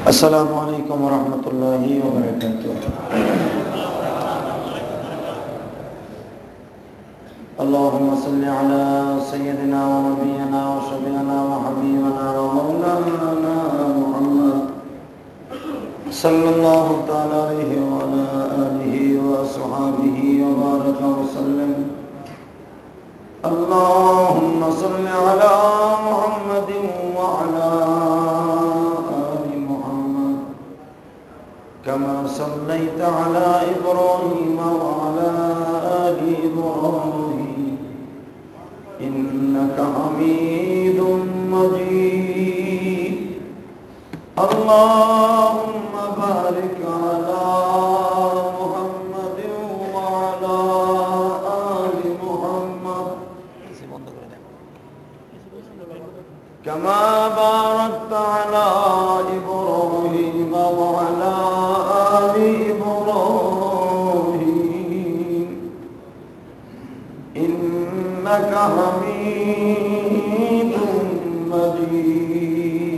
السلام عليكم ورحمة الله وبركاته. اللهم صل على سيدنا ونبينا وشفيعنا وحبيبنا ومولانا محمد صلى الله تعالى عليه وعلى آله وأصحابه وبارك وسلم. اللهم صل على محمد وعلى كما صليت على إبراهيم وعلى آل إبراهيم إنك حميد مجيد. اللهم بارك على محمد وعلى آل محمد كما باركت على إبراهيم وعلى آل إبراهيم إنك حميد مجيد.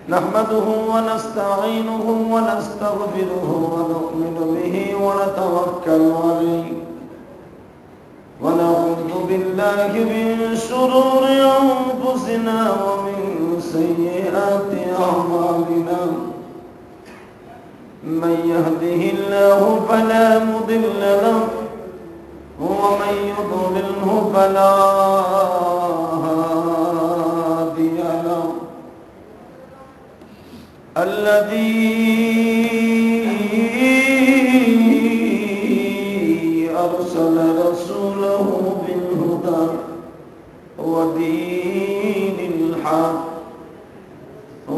نحمده ونستعينه ونستغفره ونؤمن به ونتوكل عليه ونعوذ بالله من شرور أنفسنا ومن سيئات أعمالنا. من يهده الله فلا مضل له ومن يضلله فلا هادي له. الذي أرسل رسوله بالهدى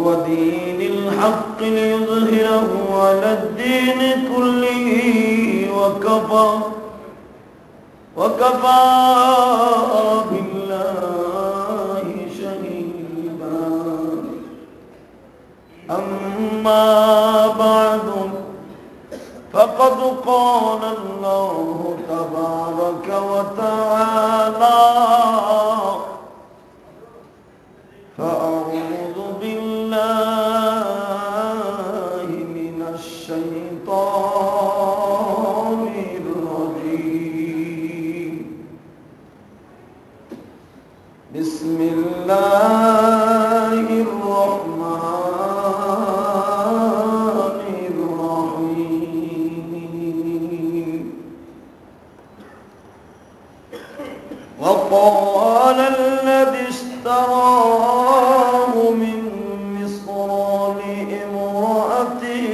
ودين الحق ليظهره على الدين كله وكفى بالله شهيدا. أما بعد فقد قال الله تبارك وتعالى: فأعوذ بالله من الشيطان الرجيم. بسم الله الرحمن الرحيم. وقال الذي اشتراه من مصر لامرأته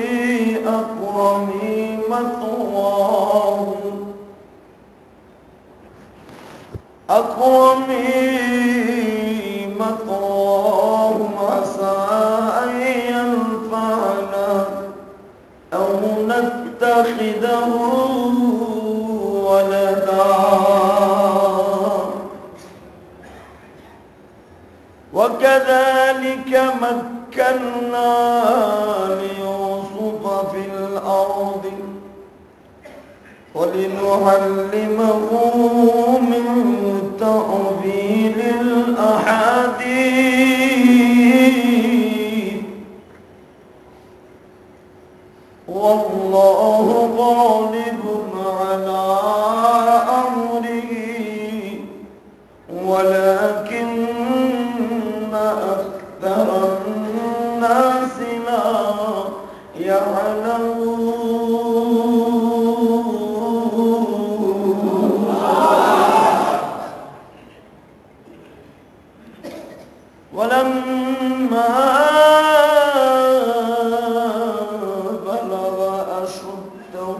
أكرمي مثواه عسى أن ينفعنا أو نتخذه ولدا. وكذلك مكنا ليوسف في الأرض ولنعلمه من تأويل الأحاديث والله غالب على أمره ولكن أكثر الناس لا يعلمون. ولما بلغ أشده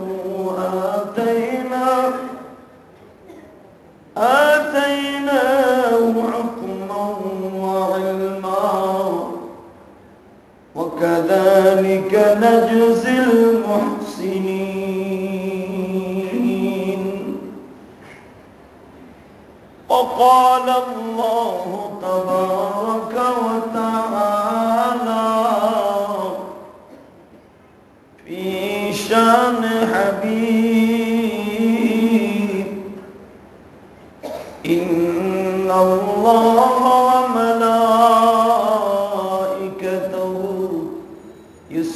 آتيناه حكما وعلما وكذلك نجزي المحسنين. وقال الله تبارك وتعالى في شان حبيب: إن الله وملائكته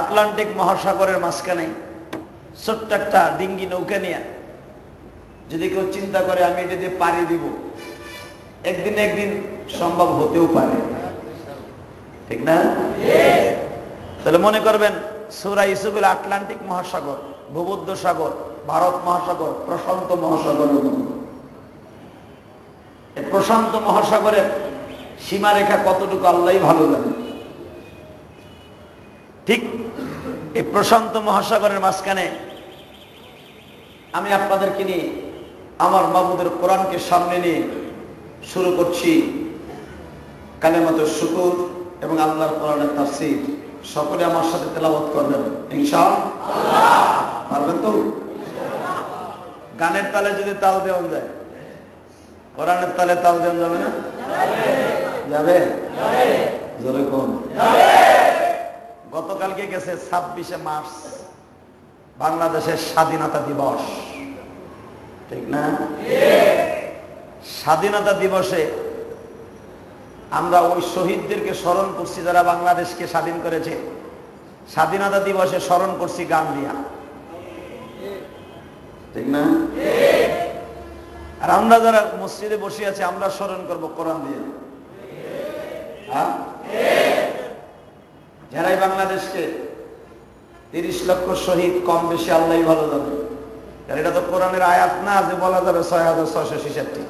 Atlantic মহাসাগরের মাঝখানে ছোট্ট একটা ডিঙ্গি নৌকা নিয়ে যদি কেউ চিন্তা করে আমি এটা দিয়ে পাড়ি দিব, একদিন সম্ভব হতেও পারে, ঠিক না? তাহলে মনে করবেন সূরা ইউসুফের আটলান্টিক মহাসাগর, ভূমধ্য সাগর, ভারত মহাসাগর, প্রশান্ত মহাসাগরের মতো। এই প্রশান্ত মহাসাগরের সীমারেখা কতটুকু আল্লাহই ভালো জানে। ঠিক এই প্রশান্ত মহাসাগরের মাঝখানে আমি আপনাদেরকে নিয়ে আমার মাবুদের কোরআনকে সামনে নিয়ে শুরু করছি কালেমাতুশ শুকর এবং আল্লাহর কোরআনের তাফসীর। সকলে আমার সাথে তেলাওয়াত করবেন ইনশাআল্লাহ। পারবেন তো? গানের তালে যদি তাল দেওয়া যায়, কোরআনের তালে তাল দেওয়া যাবে না? যাবে? জোরে কোন? গতকালকে গেছে 26শে মার্চ, বাংলাদেশের স্বাধীনতা দিবস, ঠিক না? স্বাধীনতা দিবসে আমরা ওই শহীদদেরকে স্মরণ করছি যারা বাংলাদেশকে স্বাধীন করেছে। স্বাধীনতা দিবসে স্মরণ করছি গান দিয়া, ঠিক না? আর আমরা যারা মসজিদে বসে আছি আমরা স্মরণ করব কোরআন দিয়ে। যারাই বাংলাদেশকে 30 লক্ষ শহীদ, কম বেশি আল্লাহই ভালো জানে। কারণ এটা তো কোরআনের আয়াত না যে বলা যাবে 6666,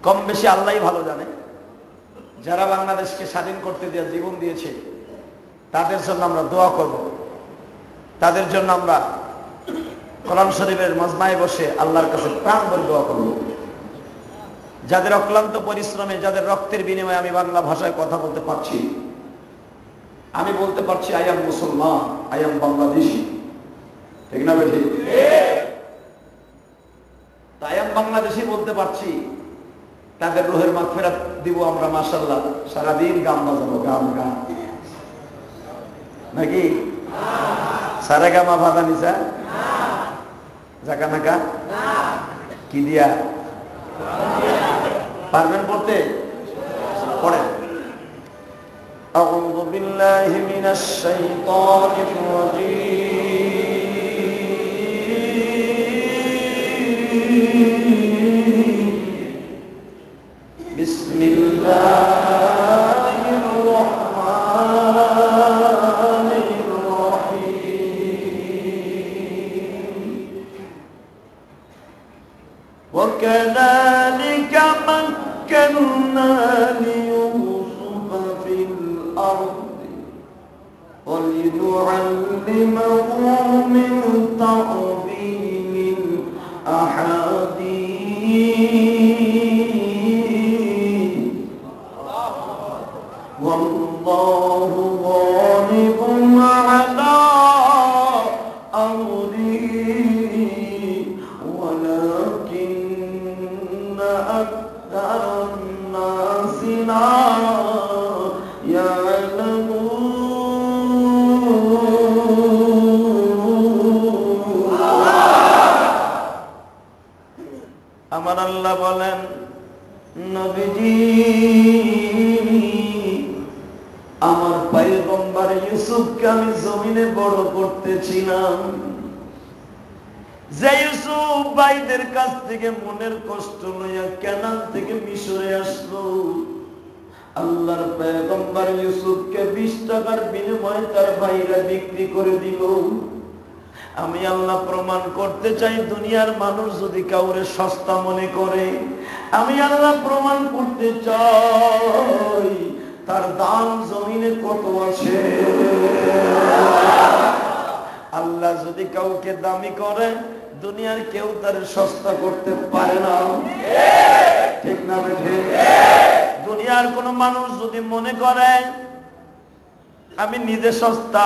কম বেশি আল্লাহই ভালো জানে। যারা বাংলাদেশকে স্বাধীন করতে দিয়ে জীবন দিয়েছে তাদের জন্য আমরা দোয়া করব, তাদের জন্য আমরা কোরআন শরীফের মাজমায় বসে আল্লাহর কাছে প্রাণ ভরে দোয়া করব। যাদের অক্লান্ত পরিশ্রমে, যাদের রক্তের বিনিময়ে আমি বাংলা ভাষায় কথা বলতে পারছি, আমি বলতে পারছি আই এম মুসলমান, আই এম বাংলাদেশি, ঠিক না বেঠিক? আই এম বাংলাদেশি বলতে পারছি, তাদের রুহের মাগফিরাত দিব আমরা মাশাআল্লাহ। সারাদিন গান বাজাবো, গান গান নাকি? সারে গামা ভাদা নিসা জাকা নাকা কি দিয়া পারবেন পড়তে? পড়েন। আউযু বিল্লাহি মিনাশ শাইতানির রাজীম। বিসমিল্লাহির রাহমানির রাহিম। ওয়া কাযালিকা মাক্কান্না লিইউসুফা ফিল আরদি ওয়া লিনু'আল্লিমাহু মিন তা'ওয়িলিল আহাদিস। ওয়াল্লাহু গালিবুন আলা আমরিহি ওয়ালাকিন্না আকতারান নাসি লা ইয়ালামুন। আমার আল্লাহ বলেন, নবীজি আমার পয়গম্বর ইউসুফকে আমি জমিনে বড় করতেছিলাম। যে ইউসুফ ভাইদের কাছ থেকে মনের কষ্ট লইয়া কানান থেকে মিশরে আসলো, আল্লাহর পয়গম্বর ইউসুফকে 20 টাকার বিনিময়ে তার ভাইরা বিক্রি করে দিল। আমি আল্লাহ প্রমাণ করতে চাই, দুনিয়ার মানুষ যদি কাউরে সস্তা মনে করে, আমি আল্লাহ প্রমাণ করতে চাই তার দাম জমিনে কত আছে। আল্লাহ যদি কাউকে দামি করে, দুনিয়ার কেউ তার সস্তা করতে পারে না, ঠিক না বেঠিক? দুনিয়ার কোন মানুষ যদি মনে করে আমি নিজে সস্তা,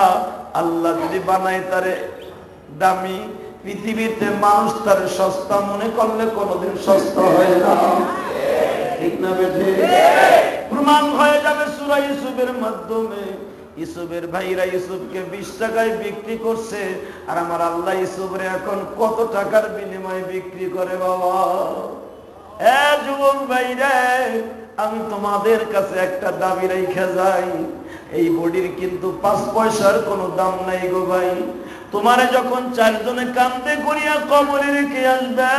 আল্লাহ যদি বানায় তারে দামি, পৃথিবীতে মানুষ তার সস্তা মনে করলে কোনদিন সস্তা হয় না, ঠিক না বেঠিক? প্রমাণ হয়ে যাবে সূরা ইউসুফের মাধ্যমে। ইউসুফের ভাইরা ইউসুফকে 20 টাকায় বিক্রি করছে, আর আমার আল্লাহ ইউসুফরে এখন কত টাকার বিনিময়ে বিক্রি করে বাবা। যুবক ভাইরা, আমি তোমাদের কাছে একটা দাবি রেখে যাই, এই বডির কিন্তু 5 পয়সার কোনো দাম নাই গো ভাই। তোমারে যখন 4 জনে কান্দে করিয়া কবরে রেখে আসবে,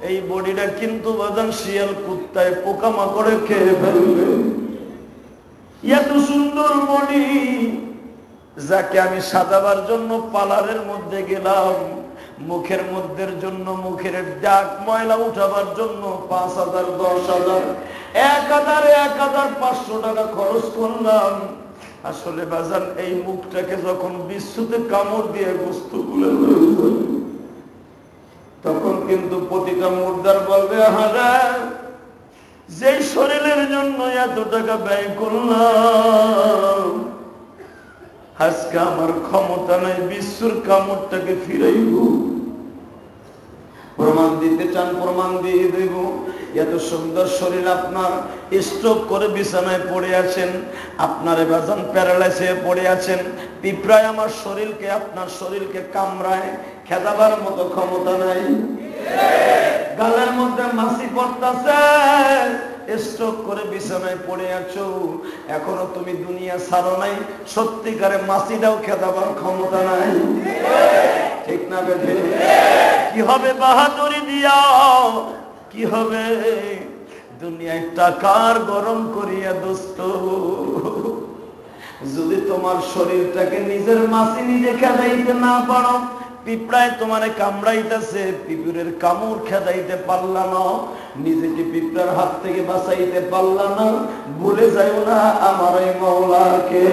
এই বডিটা কিন্তু বাজান শিয়াল কুত্তায় পোকামাকড়ে খেয়ে ফেলবে। এত সুন্দর বডি, যাকে আমি সাজাবার জন্য পার্লারের মধ্যে গেলাম, মুখের মধ্যের জন্য মুখের দাগ ময়লা উঠাবার জন্য 5,000, 10,000, 1,000, 1,500 টাকা খরচ করলাম। আসলে বাজান এই মুখটাকে যখন বিশ্বতে কামড় দিয়ে গোস্ত গুলো তখন কিন্তু প্রতিটা মুর্দার বলবে, আহারা যে শরীরের জন্য এত টাকা ব্যয় করলাম, আজকে আমার ক্ষমতা নাই বিশ্বর কামড়টাকে ফিরাইব। প্রমাণ দিতে চান, প্রমাণ দিয়ে দেব। এত সুন্দর শরীর আপনার, স্ট্রোক করে বিছানায় পড়ে আছেন, আপনার বাজান প্যারালাইস হয়ে পড়ে আছেন, পিঁপড়ায় আমার শরীরকে, আপনার শরীরকে কামড়ায়, খেদাবার মতো ক্ষমতা নাই। গালের মধ্যে মাছি পড়তাছে, স্ট্রোক করে বিছানায় পড়ে আছো, এখনো তুমি দুনিয়া ছাড়ো নাই, সত্যিকারে মাছিটাও খেদাবার ক্ষমতা নাই। ঠিক না বেঠে? কি হবে বাহাদুরি দিয়া, কি হবে দুনিয়ায় টাকার গরম করিয়া দোস্ত। যদি তোমার শরীরটাকে নিজের মাছি নিজে খেদাইতে না পারো, পিঁপড়ায় তোমারে কামড়াইতেছে, পিঁপড়ের কামড় খেদাইতে পারলা না, নিজেকে পিঁপড়ার হাত থেকে বাঁচাইতে পারলা না, ভুলে যাও না আমার এই মাওলাকে।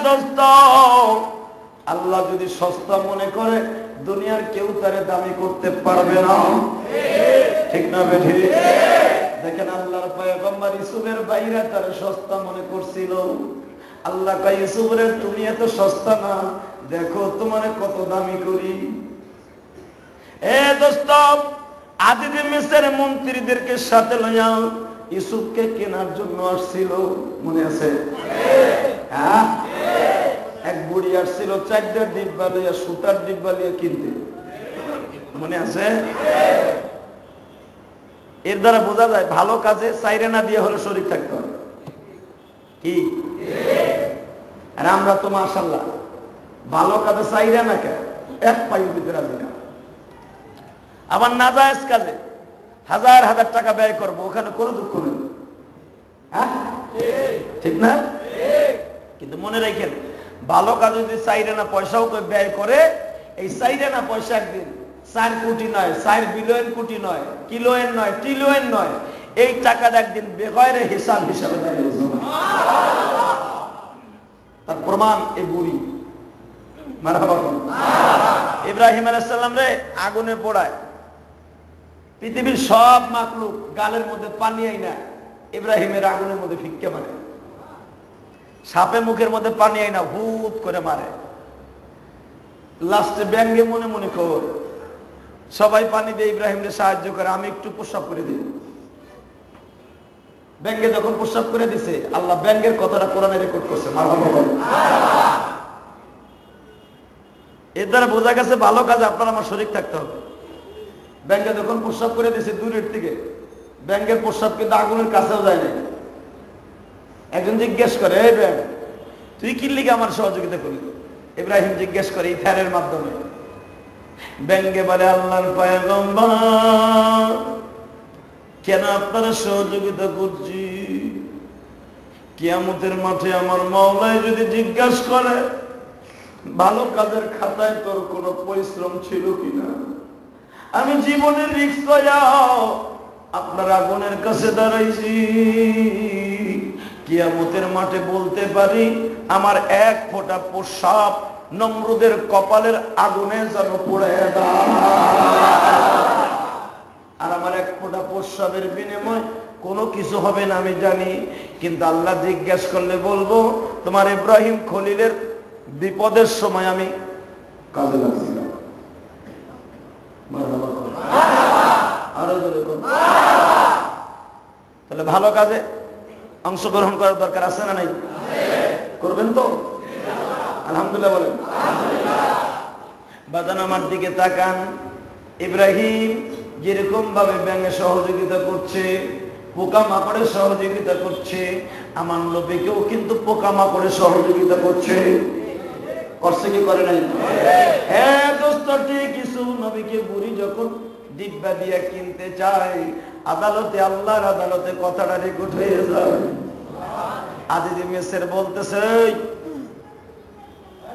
দোস্ত, আল্লাহ যদি সস্তা মনে করে, দুনিয়ার কেউ তারে দামি করতে পারবে না। ঠিক না বেঠি? দেখেন আল্লাহর পয়গম্বর ইউসুফের বাইরে তারে সস্তা মনে করছিল। আল্লাহ কয়, ইউসুফরে তুমি এত সস্তা না, দেখো তোমারে কত দামি করি। দোস্ত, আদিতে মিসরের মন্ত্রীদেরকে সাথে লইয়া ইউসুফকে কেনার জন্য আসছিল, মনে আছে? হ্যাঁ, এক বুড়ি আসছিল 4টা ডিব্বা লইয়া, সুতার ডিব্বা লইয়া কিনতে, মনে আছে? এর দ্বারা বোঝা যায় ভালো কাজে চাইরে না দিয়ে হলে শরীর থাকতে হয়। কি? আর আমরা তো মাশাআল্লাহ ভালো কাজে চাইরে না, কে এক পাইও দিতে রাজি না। আবার নাজায়েজ কাজে 1000 টাকা ব্যয় করবো, ওখানে কোনো দুঃখ নেই। হ্যাঁ, ঠিক না? কিন্তু মনে রাখেন, ভালো কাজে যদি চাইরে না পয়সাও ব্যয় করে, এই চাইরে না পয়সা একদিন 4 কোটি নয়, 4 বিলিয়ন কোটি নয়, কিলোয়েন নয়, ট্রিলিয়ন নয়, এই টাকাটা একদিন বেগয়রে হিসাব হিসাবে দাঁড়িয়ে। তার প্রমাণ এই বুড়ি। মারহাবা। ইব্রাহিম আলাইহিস সালাম রে আগুনে পোড়ায়, পৃথিবীর সব মাখলুক গালের মধ্যে পানি আইনা ইব্রাহিমের আগুনের মধ্যে ফিক্কে মারে, সাপে মুখের মধ্যে পানি আইনা হুট করে মারে, লাস্টে ব্যাঙ্গে মনে মনে খবর সবাই পানি দিয়ে ইব্রাহিমকে সাহায্য করে, আমি একটু প্রস্রাব করে দিই। ব্যাঙ্গে যখন প্রস্রাব করে দিছে, আল্লাহ ব্যাঙ্গের কথাটা কোরআনে রেকর্ড করছে। এর দ্বারা বোঝা গেছে ভালো কাজে আপনার আমার শরীর থাকতে হবে। ব্যাঙ্গে যখন প্রস্রাব করে দিছে দূরের থেকে, ব্যাঙ্গের প্রস্রাব কিন্তু আগুনের কাছেও যায় না। একজন জিজ্ঞেস করে, এই ব্যাঙ্গ তুই কি লিগে আমার সহযোগিতা করলি? ইব্রাহিম জিজ্ঞেস করে ইথারের মাধ্যমে। ব্যাঙ্গে বলে, আল্লাহর পয়গম্বর, কেন আপনারা সহযোগিতা করছি? কিয়ামতের মাঠে আমার মাওলায় যদি জিজ্ঞাসা করে, ভালো কাজের খাতায় তোর কোনো পরিশ্রম ছিল কিনা? আমি জীবনের রিস্ক যাও আপনার আগুনের কাছে দাঁড়াইছি, কিয়ামতের মাঠে বলতে পারি আমার 1 ফোঁটা প্রস্রাব নমরুদের কপালের আগুনে যেন পড়ে দাও, আর আমার 1 ফোঁটা প্রস্রাবের বিনিময় কোনো কিছু হবে না আমি জানি। কিন্তু আল্লাহ জিজ্ঞেস করলে বলবো, তোমার ইব্রাহিম খলিলের বিপদের সময় আমি কাজে লাগছিলাম। তাহলে ভালো কাজে অংশগ্রহণ করার দরকার আছে না নাই? করবেন তো? আলহামদুলিল্লাহ বলেন। বাজান আমার দিকে তাকান। ইব্রাহিম যেরকম ভাবে ব্যাঙে সহযোগিতা করছে, পোকামাকড়ে সহযোগিতা করছে, আমার নবীকেও কিন্তু পোকামাকড়ে সহযোগিতা করছে। করছে কি করে নাই? হ্যাঁ দোস্ত, ঠিক কিছু নবীকে বুড়ি যখন ডিব্বা দিয়ে কিনতে চায়, আদালতে, আল্লাহর আদালতে কথাটা রেকর্ড হয়ে যায়। আজিজ মেসের বলতেছে,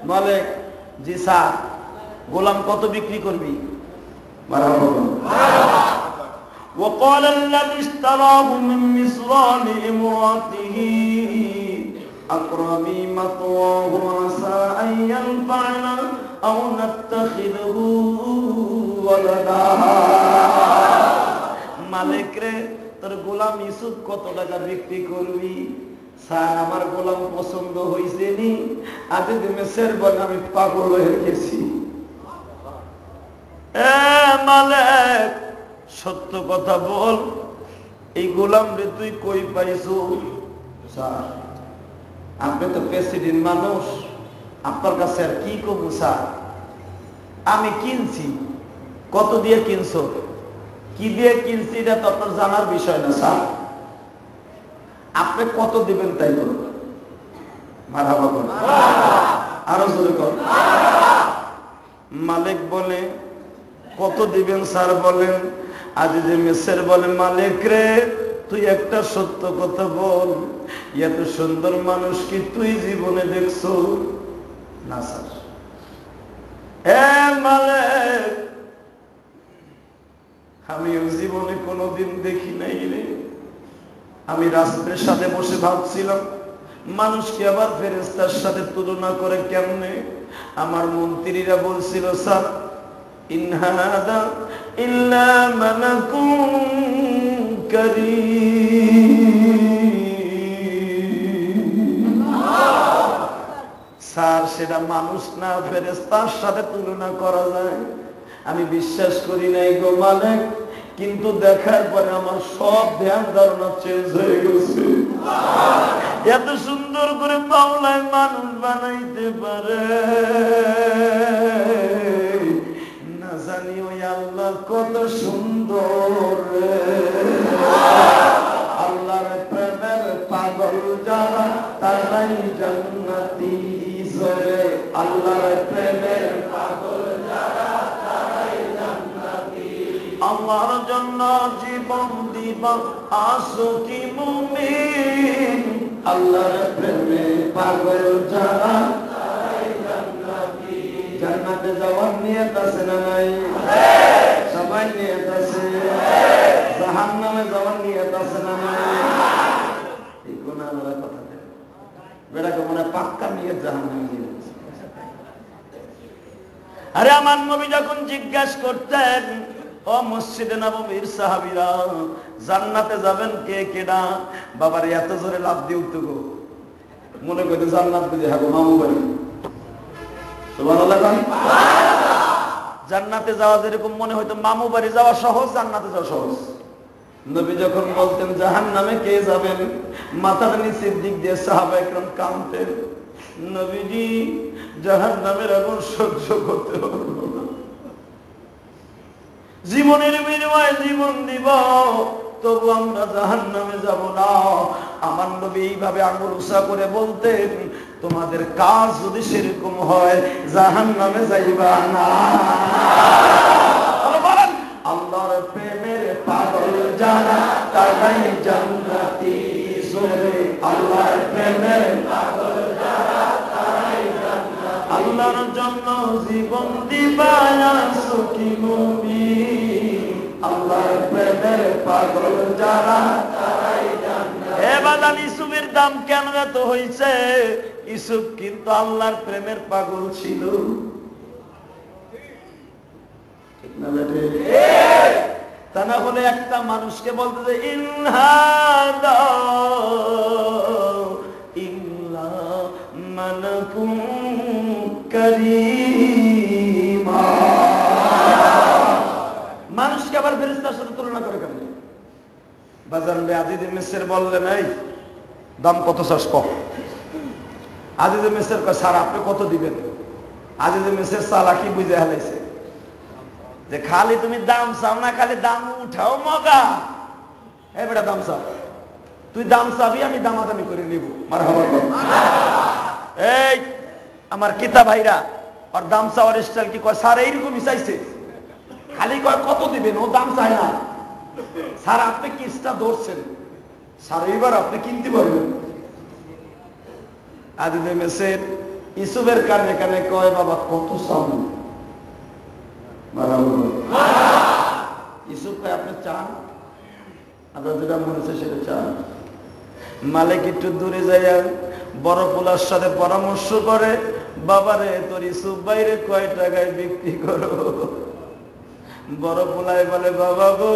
বলে জি স্যার, গোলাম কত বিক্রি করবি? وقال الذي اشتراه من مصر لامرأته أكرمي مثواه عسى أن ينفعنا أو نتخذه ولدا। মালিক রে, তোর গোলাম ইউসুফ কত টাকা বিক্রি করবি? স্যার, আমার গোলাম পছন্দ হয়েছে নি, আজ মেসের বলে আমি পাগল হয়ে গেছি। মালিক, সত্য কথা বল, এই গোলাম রে তুই কই পাইছো? স্যার, আপনি তো প্রেসিডেন্ট মানুষ, আপনার কাছে আর কি কমু স্যার? আমি কিনছি। কত দিয়ে কিনছো? কি দিয়ে কিনছি এটা তো আপনার জানার বিষয় না স্যার। আপনি কত দিবেন তাই করুন। মারহাবা বল, আরো জোরে কর। মালিক বলে, কত দিবেন স্যার বলেন? আজিজ মেসের বলে, মালিক রে, তুই একটা সত্য কথা বল, এত সুন্দর মানুষ কি তুই জীবনে দেখছো? না স্যার। মালিক, আমিও জীবনে কোনোদিন দেখি নাই রে। আমি রাস্তার সাথে বসে ভাবছিলাম, মানুষকে আবার ফেরেশতার সাথে তুলনা করে কেমনে? আমার মন্ত্রীরা বলছিল, স্যার, ইন হাদা ইল্লা মালাকুন কারীম। স্যার, সেটা মানুষ না, ফেরেশতার সাথে তুলনা করা যায়? আমি বিশ্বাস করি নাই গো মালিক, কিন্তু দেখার পরে আমার সব ধ্যান ধারণা চেঞ্জ হয়ে গেছে। এত সুন্দর করে মাওলায় মানুষ বানাইতে পারে না জানি ওই আল্লাহ কত সুন্দর। আল্লাহর প্রেমের পাগল যারা তারাই জান্নাতি। জোরে আল্লাহর প্রেমের পাগল যারা তারাই জান্নাতি। আল্লাহর জন্য জীবন দিবা আশিকি মুমিন, আল্লাহর প্রেমে পাগল যারা তারাই জান্নাতি। জান্নাতে যাওয়ার নিয়ত আছে না নাই? সবাই নিয়ত আছে। জাহান্নামে যাওয়ার নিয়ত আছে না নাই? এই কোন আমরা কথা দেন বেড়াকে মনে পাক্কা নিয়ত জাহান্নামে নিয়ে। আরে আমার নবী যখন জিজ্ঞাসা করতেন, ও মসজিদে নববীর সাহাবীরা, জান্নাতে যাবেন কে কেডা? বাবার এত জোরে লাভ দিয়ে উঠতো গো, মনে করতে জান্নাত বুঝে হাগো মামু বাড়ি। সুবহানাল্লাহ। জান্নাতে যাওয়া যেরকম মনে হয়তো মামু বাড়ি যাওয়া সহজ, জান্নাতে যাওয়া সহজ। নবী যখন বলতেন জাহান্নামে কে যাবেন, মাথার নিচের দিক দিয়ে সাহাবায়ে কেরাম কাঁদতেন, নবীজি জাহান্নামের আগুন সহ্য করতে পারবো না, জীবনের বিনিময়ে জীবন দিব, তবু আমরা জাহান্নামে যাব না। আমার নবী এইভাবে আঙুল উঁচা করে বলতেন, তোমাদের কাজ যদি সেরকম হয় জাহান্নামে যাইবা না। আল্লাহর প্রেমের পাগল যারা তারাই জান্নাতি। জোরে আল্লাহর প্রেমের পাগল যারা তারাই জান্নাতি। আল্লাহর জন্য জীবন দিবা আশিকি মুমিন, আল্লাহর প্রেমের পাগল যারা তারাই জান্নাতি। এ বাদান, ইউসুফের দাম কেন এত হইছে? ইউসুফ কিন্তু আল্লাহর প্রেমের পাগল ছিল। তা না হলে একটা মানুষকে বলতে যে ইন হাদা ইল্লা মালাকুন কারীম, মানুষকে আবার ফেরেশতার সাথে তুলনা করে কেন? বাজান রে, আজিজ মিসর বললেন, এই দাম কত চাস কম? আজিজ মিসর কয়, স্যার আপনি কত দিবেন? আজিজ মিসর চালাকি বুঝে হালাইছে যে খালি তুমি দাম চাও না, খালি দাম উঠাও মগা। এই বেটা দাম চাও, তুই দাম চাবি, আমি দামাদামি করে নিব। মারহাবা। এই আমার কিতা ভাইরা, আর দাম চাওয়ার স্টাইল কি কয়, স্যার এইরকমই চাইছে, খালি কয় কত দিবেন, ও দাম চায় না। স্যার আপনি কিসটা ধরছেন, স্যার এইবার আপনি কিনতে পারবেন। আদিতে মেসের ইসুফের কানে কানে কয়, বাবা কত চান? ইসুফ কয় আপনি চান, আপনার যেটা মনে হচ্ছে সেটা চান। মালিক একটু দূরে যাইয়া বড় পোলার সাথে পরামর্শ করে, বাবারে তোর ইসুফ বাইরে কয় টাকায় বিক্রি করো? বড় পোলায় বলে, বাবা গো,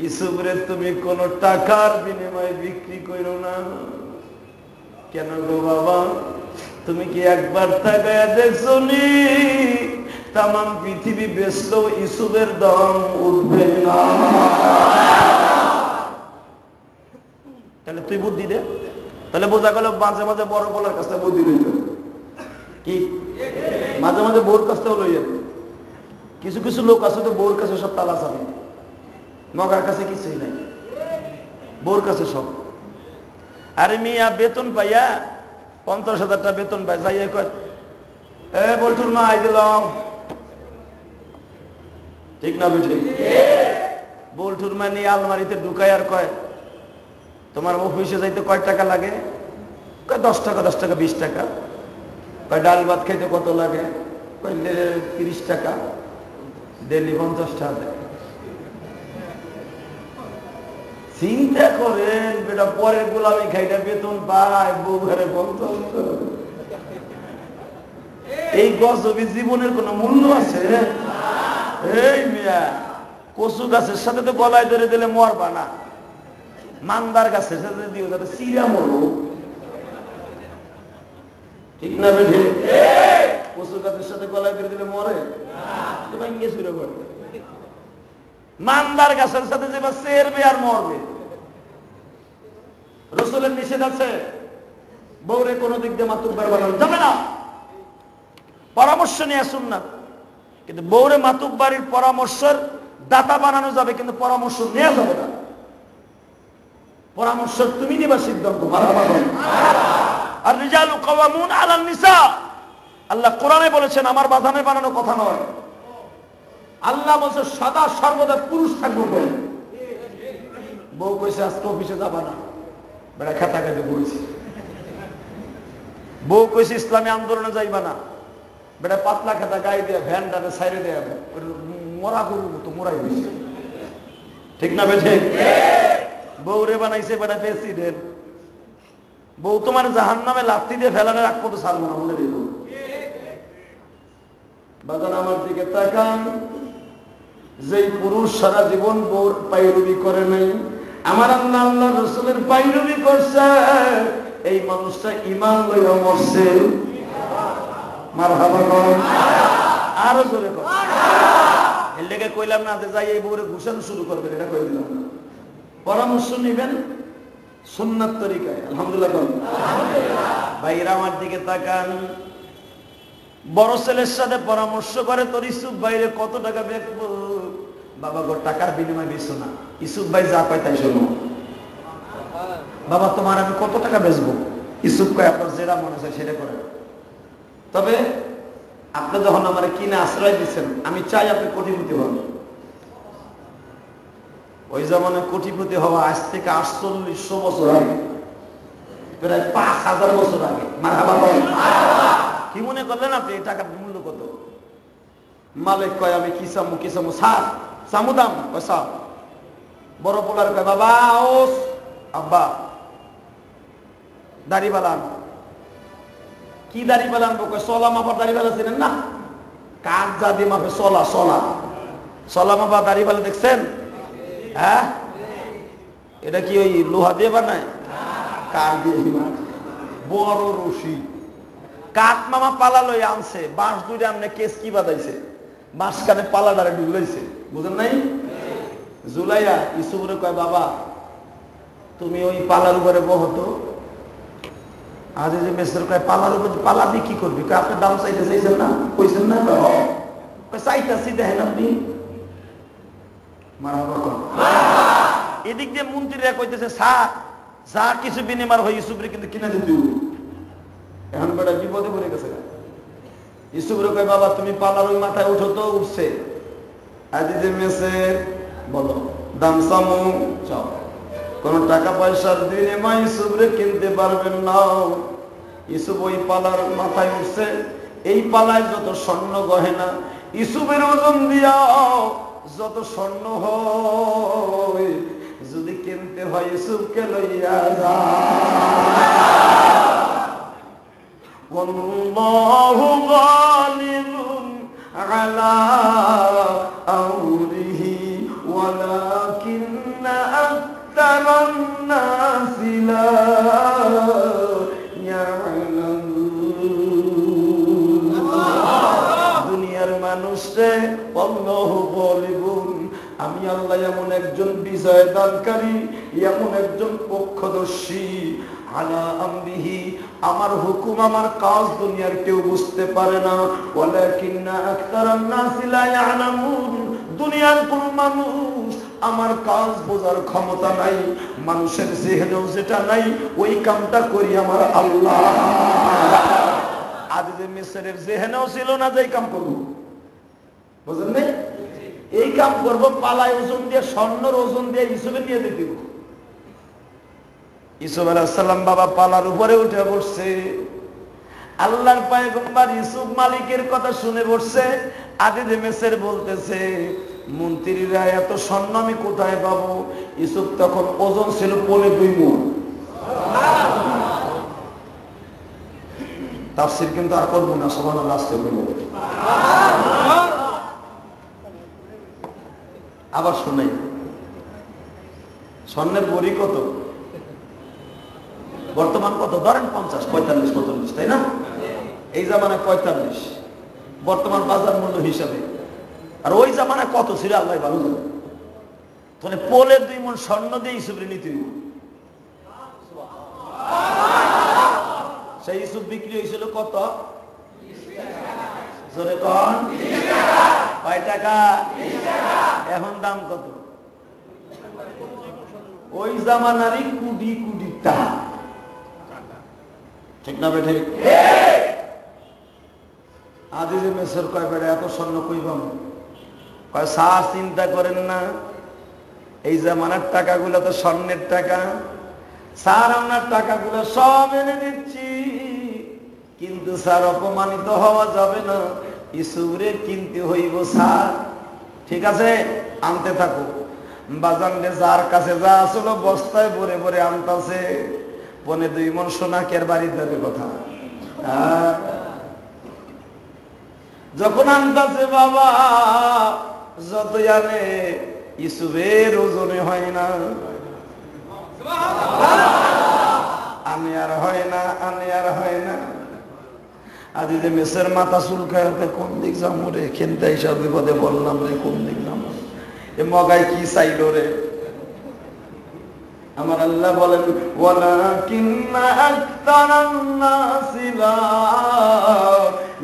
ইসুফ রে তুমি কোন টাকার বিনিময়ে বিক্রি করো না। কেন গো বাবা, তুমি কি একবার তাকায় দেখছো নি তাম পৃথিবী বেচল ইসুফের দাম উঠবে না? তাহলে তুই বুদ্ধি দে। তাহলে বোঝা গেল মাঝে মাঝে বড় বলার কাছে বুদ্ধি লইত, কি মাঝে মাঝে বউর কাছ থেকে লইয়া। কিছু কিছু লোক আছে তো বউর কাছে সব তালা চাবি, মগার কাছে কিছুই নাই, বউর কাছে সব। আরে মিয়া বেতন পাইয়া 50,000 টাকা বেতন পাই, যাইয়া কয় এ বলটুর মা আই দিলাম, ঠিক না বুঝলি? বলটুর মা নিয়ে আলমারিতে ঢুকায় আর কয় তোমার অফিসে যাইতে কয় টাকা লাগে? কয় 10 টাকা, 10 টাকা, 20 টাকা। কয় ডাল ভাত খাইতে কত লাগে? কয় 30 টাকা। ডেলি 50 টাকা দেয়। চিন্তা করেন বেটা, পরের গোলামি খাইটা বেতন পায়, বউ ঘরে 50। এই গজবি জীবনের কোন মূল্য আছে? এই মিয়া, কচু গাছের সাথে তো গলায় ধরে দিলে মরবা না, মান্দার গাছের সাথে দিও যাতে চিরা মরবো, ঠিক না বেঠে? কচু গাছের সাথে গলায় ধরে দিলে মরে, মান্দার গাছের সাথে যে চেরবে আর মরবে। রসুলের নিষেধ আছে বউরে কোন দিক দিয়ে মাতুব্বার বানানো যাবে না, পরামর্শ নিয়ে সুন্নাত। কিন্তু বউরে মাতুব্বারির পরামর্শের দাতা বানানো যাবে, কিন্তু পরামর্শ নেওয়া যাবে না। পরামর্শ তুমি নিবা, সিদ্ধান্ত। আর রিজালু কাওয়ামুন আলান নিসা, আল্লাহ কোরআনে বলেছেন, আমার বাধানে বানানো কথা নয়। আল্লাহ বলছে সদা সর্বদা পুরুষ থাকবো বলে। বউ কইছে আজকে অফিসে যাবা না, বেড়া খেতা খেতে বলছি। বউ কইছে ইসলামী আন্দোলনে যাইবা না, বেটা পাতলা খেতা গায়ে দিয়ে ভ্যানটাতে সাইরে দেয়া, মরা করবো তো মরাই হয়েছে, ঠিক না বেঠে? বউ রে বানাইছে বেটা প্রেসিডেন্ট। বউ তোমার জাহান্নামে লাথি দিয়ে ফেলানোর আগ পর্যন্ত ছাড়বো না, মনে রেখো। বাজান আমার দিকে তাকান, যেই পুরুষ সারা জীবন বউর পায়রবি করে নাই, আমার আল্লাহ আল্লাহ রসুলের পায়রবি করছে, এই মানুষটা ঈমান লইয়া মরছে। মারহাবা করেন, আরো জোরে করেন। এর লেগে কইলাম না যে যাই এই বউরে ঘুষানো শুরু করবেন, এটা কই দিলাম না। পরামর্শ নিবেন সুন্নাত তরিকায়। আলহামদুলিল্লাহ করেন। ভাইরা আমার দিকে তাকান, বড় ছেলের সাথে পরামর্শ করে, তোর ইসুফ ভাইরে কত টাকা বেচবো? বাবা গো, টাকার বিনিময় বেচো না, ইসুফ ভাই যা কয় তাই শোনো। বাবা তোমার আমি কত টাকা বেচবো? ইসুফ কয় আপনার যেটা মনে চায় সেটা করেন, তবে আপনি যখন আমার কিনে আশ্রয় দিচ্ছেন, আমি চাই আপনি কোটিপতি হন। ওই জমানে কোটিপতি হওয়া আজ থেকে 4800 বছর আগে, প্রায় 5000 বছর আগে। মারহাবা বলেন। কি মনে করলেন আপনি এই টাকার মূল্য কত? মালিক কয় আমি কি চামু কি চামু? স্যার চামু দাম পয়সা। বড় পোলার কয় বাবা ও আব্বা দাড়ি বালান। কি দাড়ি বালান? কয় সলা মাপার দাড়ি বালা ছিলেন না, কাজ যা দিয়ে মাপে সলা সলা সলা মাপা দাড়ি বালা দেখছেন? হ্যাঁ, এটা কি ওই লোহা দিয়ে বানায়? কাঠ দিয়ে। বড় রশি কাঠ মামা পালা লই আনছে, বাঁশ দুইটা আমনে কেস কি বাদাইছে, মাঝখানে পালাডারে ঢুলাইছে, বুঝেন নাই? জুলাইয়া ইসুফরে কয় বাবা তুমি ওই পালার উপরে বহতো। আজ যে মেসের কয় পালার উপর পালা দিয়ে কি করবি? কয় আপনি দাম চাইতে চাইছেন না, কইছেন না? চাইতাছি দেখেন আপনি মারহাবা কোন এদিক দিয়ে মন্ত্রীরা কইতেছে স্যার যা কিছু বিনিময় হয় ইউসুফরে কিন্তু কিনা দিতে এখন বেটা বিপদে পড়ে গেছে ইউসুফরে কয় বাবা তুমি পালার ওই মাথায় উঠো তো উঠছে আজিজে মেসের বলো দাম সামু চাও কোন টাকা পয়সার বিনিময় ইউসুফরে কিনতে পারবেন না ইউসুফ ওই পালার মাথায় উঠছে এই পালায় যত স্বর্ণ গহেনা ইউসুফের ওজন দিয়া যত স্বর্ণ হয় যদি কিনতে হয় ইউসুফকে লইয়া যা ওয়াল্লাহু গালিবুন আলা আমরিহি ওয়ালাকিন্না আকতারান নাসি লা ইয়ালামুন দুনিয়ার মানুষে আল্লাহু গালিবুন আমি আল্লাহ এমন একজন বিজয় দানকারী এমন একজন পক্ষদর্শী আলা আমরিহি আমার হুকুম আমার কাজ দুনিয়ার কেউ বুঝতে পারে না ওয়ালাকিন্না আকতারান নাসি লা ইয়ালামুন দুনিয়ার কোন মানুষ আমার কাজ বোঝার ক্ষমতা নাই মানুষের জেহেনেও যেটা নাই ওই কামটা করি আমার আল্লাহ আজ যে মিসরের জেহেনেও ছিল না যে কাম করব বুঝলেন না এই কাম করব পালায় ওজন দিয়ে স্বর্ণের ওজন দিয়ে ইউসুফে নিয়ে দিতে দিব ইউসুফ আলাইহিস সালাম বাবা পালার উপরে উঠে বসছে আল্লাহর পয়গম্বর ইউসুফ মালিকের কথা শুনে বসছে আদিজে মেসের বলতেছে মন্ত্রীরা এত স্বর্ণ আমি কোথায় পাবো ইউসুফ তখন ওজন ছিল 2.5 মণ তাফসীর কিন্তু আর করব না সুবহানাল্লাহ আস্তে বলবো আবার শুনাই স্বর্ণের বড়ি কত বর্তমান কত ধরেন 50 45 45 তাই না এই জামানায় 45 বর্তমান বাজার মূল্য হিসাবে আর ওই জামানায় কত ছিল আল্লাহ ভালো জানে তাহলে পোলে 2 মণ স্বর্ণ দিয়ে ইউসুফরে নিতে দিব সেই ইউসুফ বিক্রি হয়েছিল কত 20 টাকা জোরে কোন 20 টাকা কয় টাকা 20 টাকা এখন দাম কত ওই জামানারই কোটি কোটি টাকা ঠিক না বেঠে আজিজে মেসর কয় বেড়া এত স্বর্ণ কইবাম কয় স্যার চিন্তা করেন না এই জামানার টাকাগুলো তো স্বর্ণের টাকা স্যার আপনার টাকাগুলো সব এনে দিচ্ছি কিন্তু স্যার অপমানিত হওয়া যাবে না ইউসুফরে কিনতে হইব স্যার ঠিক আছে আনতে থাকো বাজারে যার কাছে যা আসলো বস্তায় ভরে ভরে আনতাছে 2.5 মণ সোনা কের বাড়ি দেবে কথা যখন আনতাছে বাবা যত আনে ইউসুফের ওজনে হয় না আমি আর হয় না আমি আর হয় না আজ যে মেসের মাথা চুলকায় কোন দিক যাবো রে খেনতে হিসাব বিপদে বললাম রে কোন দিক যাবো এ মগাই কি চাইল রে আমার আল্লাহ বলেন ওয়ালাকিন্না আকতারান নাসি লা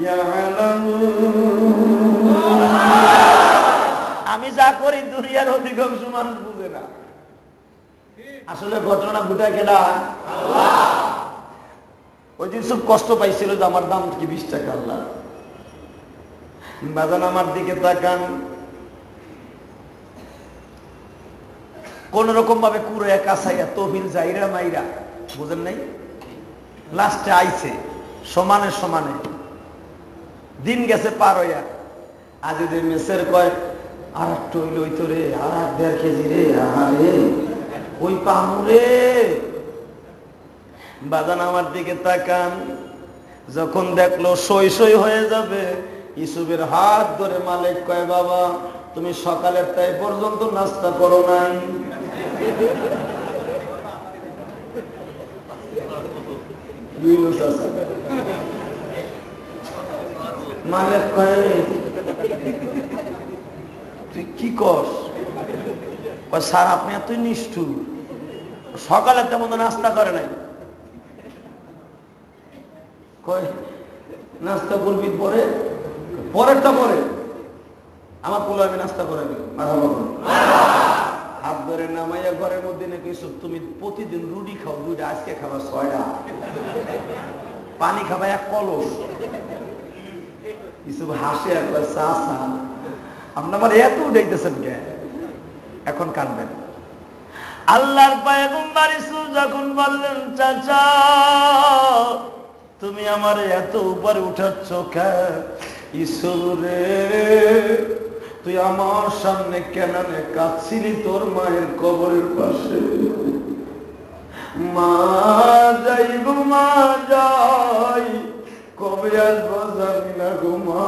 ইয়ালামুন আমি যা করি দুনিয়ার অধিকাংশ মানুষ বুঝে না আসলে ঘটনা ঘটায় কেডা আল্লাহ ওই দিন খুব কষ্ট পাইছিল যে আমার দাম কি 20 টাকা আল্লাহ বাজান আমার দিকে তাকান কোন রকম ভাবে কুড়ে কাছাইয়া তহবিল যাইরা মাইরা বুঝেন নাই লাস্টে আইছে সমানে সমানে দিন গেছে পার হইয়া আজ যে মেসের কয় আর একটু হইল ওই তো রে আর 1.5 কেজি রে আরে ওই পামুরে বাজান আমার দিকে তাকান যখন দেখলো সই সই হয়ে যাবে ইউসুফের হাত ধরে মালিক কয় বাবা তুমি সকালের তাই পর্যন্ত নাস্তা করো নাই মালিক কয় তুই কি কর স্যার আপনি এতই নিষ্ঠুর সকালে তেমন নাস্তা করে নাই কয় নাস্তা করবি পরে পরেরটা পরে আমার পোলা আমি নাস্তা করাবি, হাত ধরে নামাইয়া ঘরের মধ্যে নাকি তুমি প্রতিদিন রুটি খাও, রুটি আজকে খাবার 6টা, পানি খাবা 1 কলস। ইসুফ হাসে একবার চা চা, আপনি আমার এত উঠাইতেছেন কে? এখন কাঁদবেন। আল্লাহর পয়গম্বর ইউসুফ যখন বললেন, চাচা তুমি আমার এত উপরে উঠাচ্ছ কেন? ইউসুফ রে, তুই আমার সামনে কেন কাঁদছিলি তোর মায়ের কবরের পাশে? মা যাই গো মা যাই, কবে আসবো জানি না গো মা।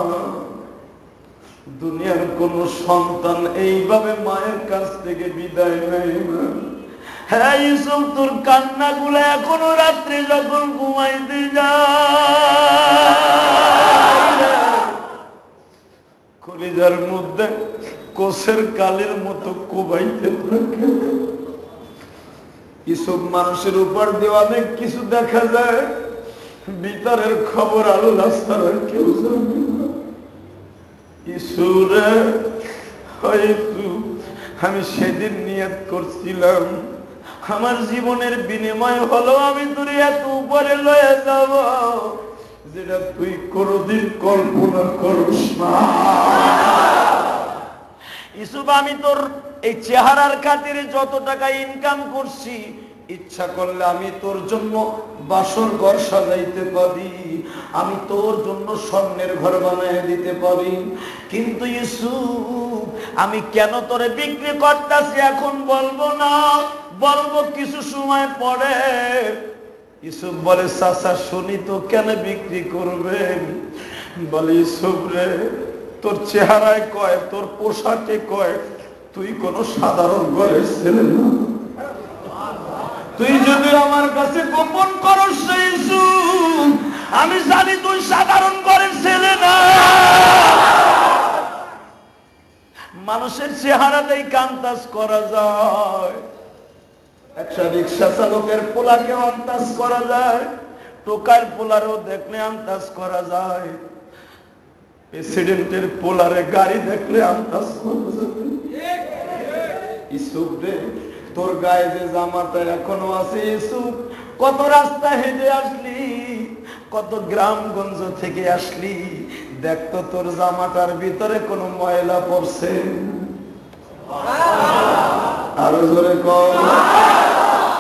দুনিয়ার কোন সন্তান এইভাবে মায়ের কাছ থেকে বিদায় নেয় না। হ্যাঁ ইউসুফ, তোর কান্না গুলো এখনো রাত্রে যখন ঘুমাইতে যায় কলিজার মধ্যে কোষের কালের মতো কোবাইতে থাকে। ইউসুফ মানুষের উপর দিয়ে অনেক কিছু দেখা যায়, ভিতরের খবর আল্লাহ ছাড়া কেউ জানে না। ইসুরে, হয়তো আমি সেদিন নিয়ত করছিলাম আমার জীবনের বিনিময় হলো আমি তোর এত উপরে লয়ে যাব, যেটা তুই কোনদিন কল্পনা করিস না। ইসুফ, আমি তোর এই চেহারার খাতিরে যত টাকা ইনকাম করছি, ইচ্ছা করলে আমি তোর জন্য বাসর ঘর সাজাইতে পারি, আমি তোর জন্য স্বর্ণের ঘর বানায় দিতে পারি। কিন্তু ইউসুফ, আমি কেন তোরে বিক্রি করতেছি এখন বলবো না, বলবো কিছু সময় পরে। ইউসুফ বলে, চাচা শুনি তো, কেন বিক্রি করবেন? বলে, ইউসুফ রে, তোর চেহারায় কয়, তোর পোশাকে কয় তুই কোন সাধারণ ঘরের ছেলে না। তুই যদি আমার কাছে গোপন করস ইউসুফ, আমি জানি তুই সাধারণ ঘরের ছেলে না। মানুষের চেহারাতেই কান্তাস করা যায়, একটা রিক্সা চালকের পোলাকে আন্দাজ করা যায়, টোকার পোলারও দেখলে আন্দাজ করা যায়, প্রেসিডেন্টের পোলারে গাড়ি দেখলে আন্দাজ করা যায়। ইউসুফ রে, তোর গায়ে যে জামাটা এখনো আছে ইউসুফ, কত রাস্তা হেঁটে আসলি, কত গ্রামগঞ্জ থেকে আসলি, দেখতো তোর জামাটার ভিতরে কোনো ময়লা পড়ছে? আরো জোরে কর।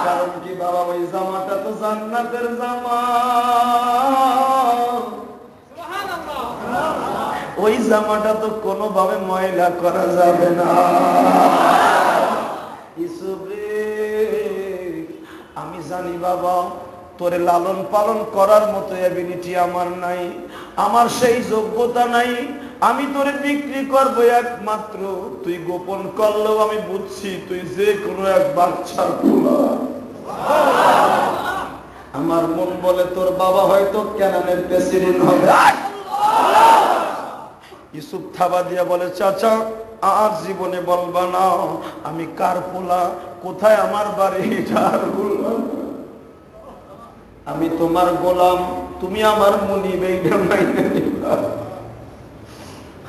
কারণ কি বাবা, ওই জামাটা তো জান্নাতের জামা, ওই জামাটা তো কোনোভাবে ময়লা করা যাবে না। ইউসুফ রে, আমি জানি বাবা তোরে লালন পালন করার মতো এবিলিটি আমার নাই, আমার সেই যোগ্যতা নাই, আমি তোরে বিক্রি করবো একমাত্র তুই গোপন করলেও আমি বুঝছি তুই যে কোনো এক বাচ্চার পোলা। আমার মন বলে তোর বাবা হয়তো কেনানের প্রেসিডেন্ট হবে। ইউসুফ থাবা দিয়া বলে, চাচা আর জীবনে বলবা না আমি কার পোলা, কোথায় আমার বাড়ি, আর বললাম আমি তোমার গোলাম, তুমি আমার মুনিব, এইটা মাইনে নিবা।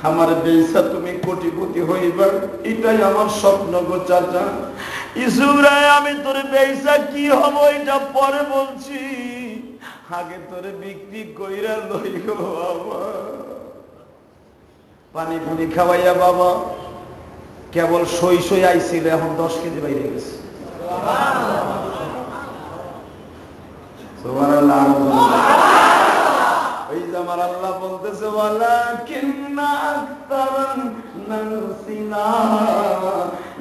আমার বেইসা তুমি কোটিপতি হইবা, এটাই আমার স্বপ্ন গো চাচা। ইউসুফ রায়, আমি তোর বেইসা কি হব এটা পরে বলছি, আগে তোরে বিক্রি কইরা লই গো বাবা। পানি পুনি খাওয়াইয়া বাবা কেবল সই সই আইছিল, এখন 10 কেজি বাইরে গেছে। ওই যে আমার আল্লাহ বলতেছে, ওয়ালাকিন্না আকতারান নাসি লা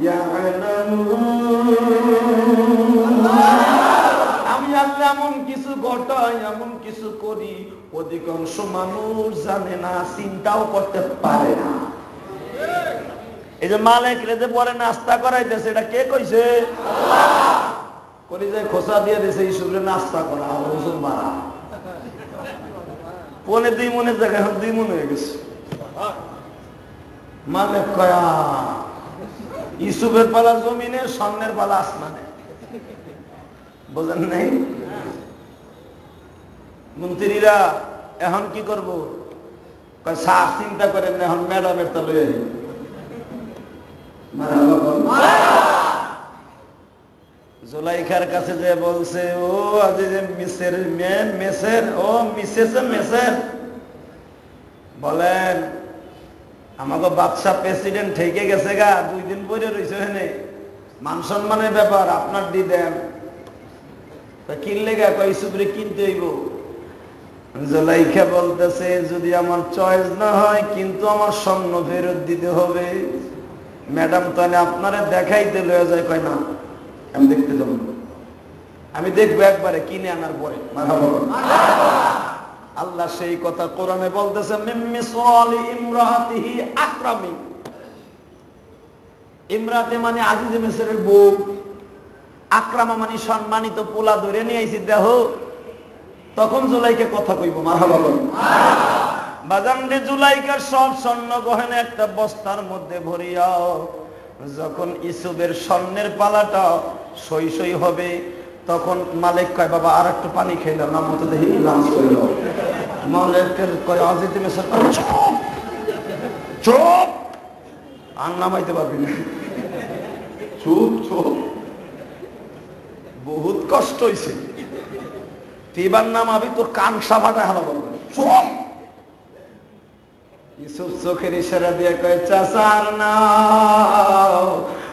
ইয়ালামুন। আমি আল্লাহ এমন কিছু ঘটাই, এমন কিছু করি, অধিকাংশ মানুষ জানে না, চিন্তাও করতে পারে না। এই যে মালিক রে যে পরে নাস্তা করাইতেছে, এটা কে কইছে? করে যায় খোসা দিয়ে দিয়েছে, ইসুফরে নাস্তা করা আর ওজন বাড়া। 1.5 মনের জায়গায় এখন 2 মন হয়ে গেছে। মালিক কয়া ইসুফের পালা জমিনে, স্বর্ণের পালা আসমানে। বোঝেন নাই? মন্ত্রীরা এখন কি করবো? চিন্তা করেন না, এখন ম্যাডামের তা লয়ে জুলাইখার কাছে যে বলছে, ও আজ যে মেসের বলেন আমাকে বাদশা প্রেসিডেন্ট থেকে গেছে গা, 2 দিন পরে রয়েছে এখানে, মান সম্মানের ব্যাপার আপনার দি দেন। কিনলে গা কয় ইসুফরে কিনতে হইব। জুলাইখা বলতেছে যদি আমার চয়েস না হয় কিন্তু আমার স্বর্ণ ফেরত দিতে হবে। ম্যাডাম তাহলে আপনারা দেখাইতে লয়ে যায়, কয় না আমি দেখতে যাব, আমি দেখবো একবারে কিনে আনার পরে। আল্লাহ সেই কথা কোরআনে বলতেছে, মিমিসওয়ালি ইমরাতিহি আকরামি। ইমরাতে মানে আজিজ মিসরের বউ, আকরামা মানে সম্মানিত, পোলা ধরে নিয়ে আইছি দেখো। তখন জুলাইখা কথা কইব, মারহাবা বল। বাজান রে, জুলাইখার সব স্বর্ণ গহনা একটা বস্তার মধ্যে ভরিয়া যখন ইসুফের স্বর্ণের পালাটা সই সই হবে, তখন মালিক কয় বাবা আর একটু পানি খাইলাম না, মতো দেখি লাঞ্চ করিল। মালিকের কয় আজিজ মিসর চুপ, আর নামাইতে পারবি না, চুপ চুপ, বহুত কষ্ট হইছে, এবার নামাবি তোর কান সাফাটা হারা বলবে। চুপ। ইউসুফ চোখের ইশারা দিয়ে কয় চাচার না,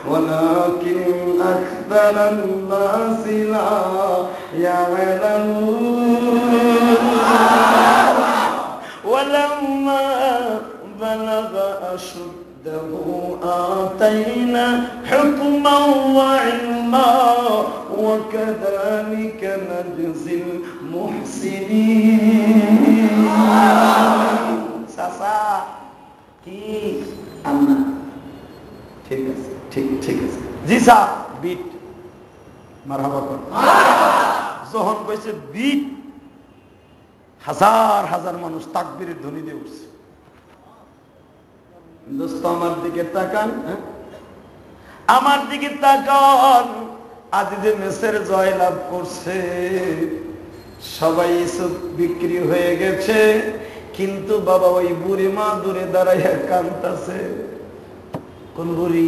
ওয়ালাকিন আকতারান নাসি লা ইয়ালামুন ওয়ালাম্মা বালাগা আশুদ্দাহু আতাইনা হুকমান ওয়া ইলমা ওয়া কাযালিকা নাজজিল মুহসিনিন। চাচা কি আন্না, ঠিক আছে, ঠিক আছে জি স্যার, বিট মারহাবা কর। যখন কইছে বিট, হাজার হাজার মানুষ তাকবীরের ধ্বনি দিয়ে উঠছে। দোস্ত আমার দিকে তাকান, আমার দিকে তাকান, আজিজে মিসর জয়লাভ করছে, সবাই ইসুফ বিক্রি হয়ে গেছে, কিন্তু বাবা ওই বুড়ি মা দূরে দাঁড়াইয়া কাঁদতাছে। কোন বুড়ি?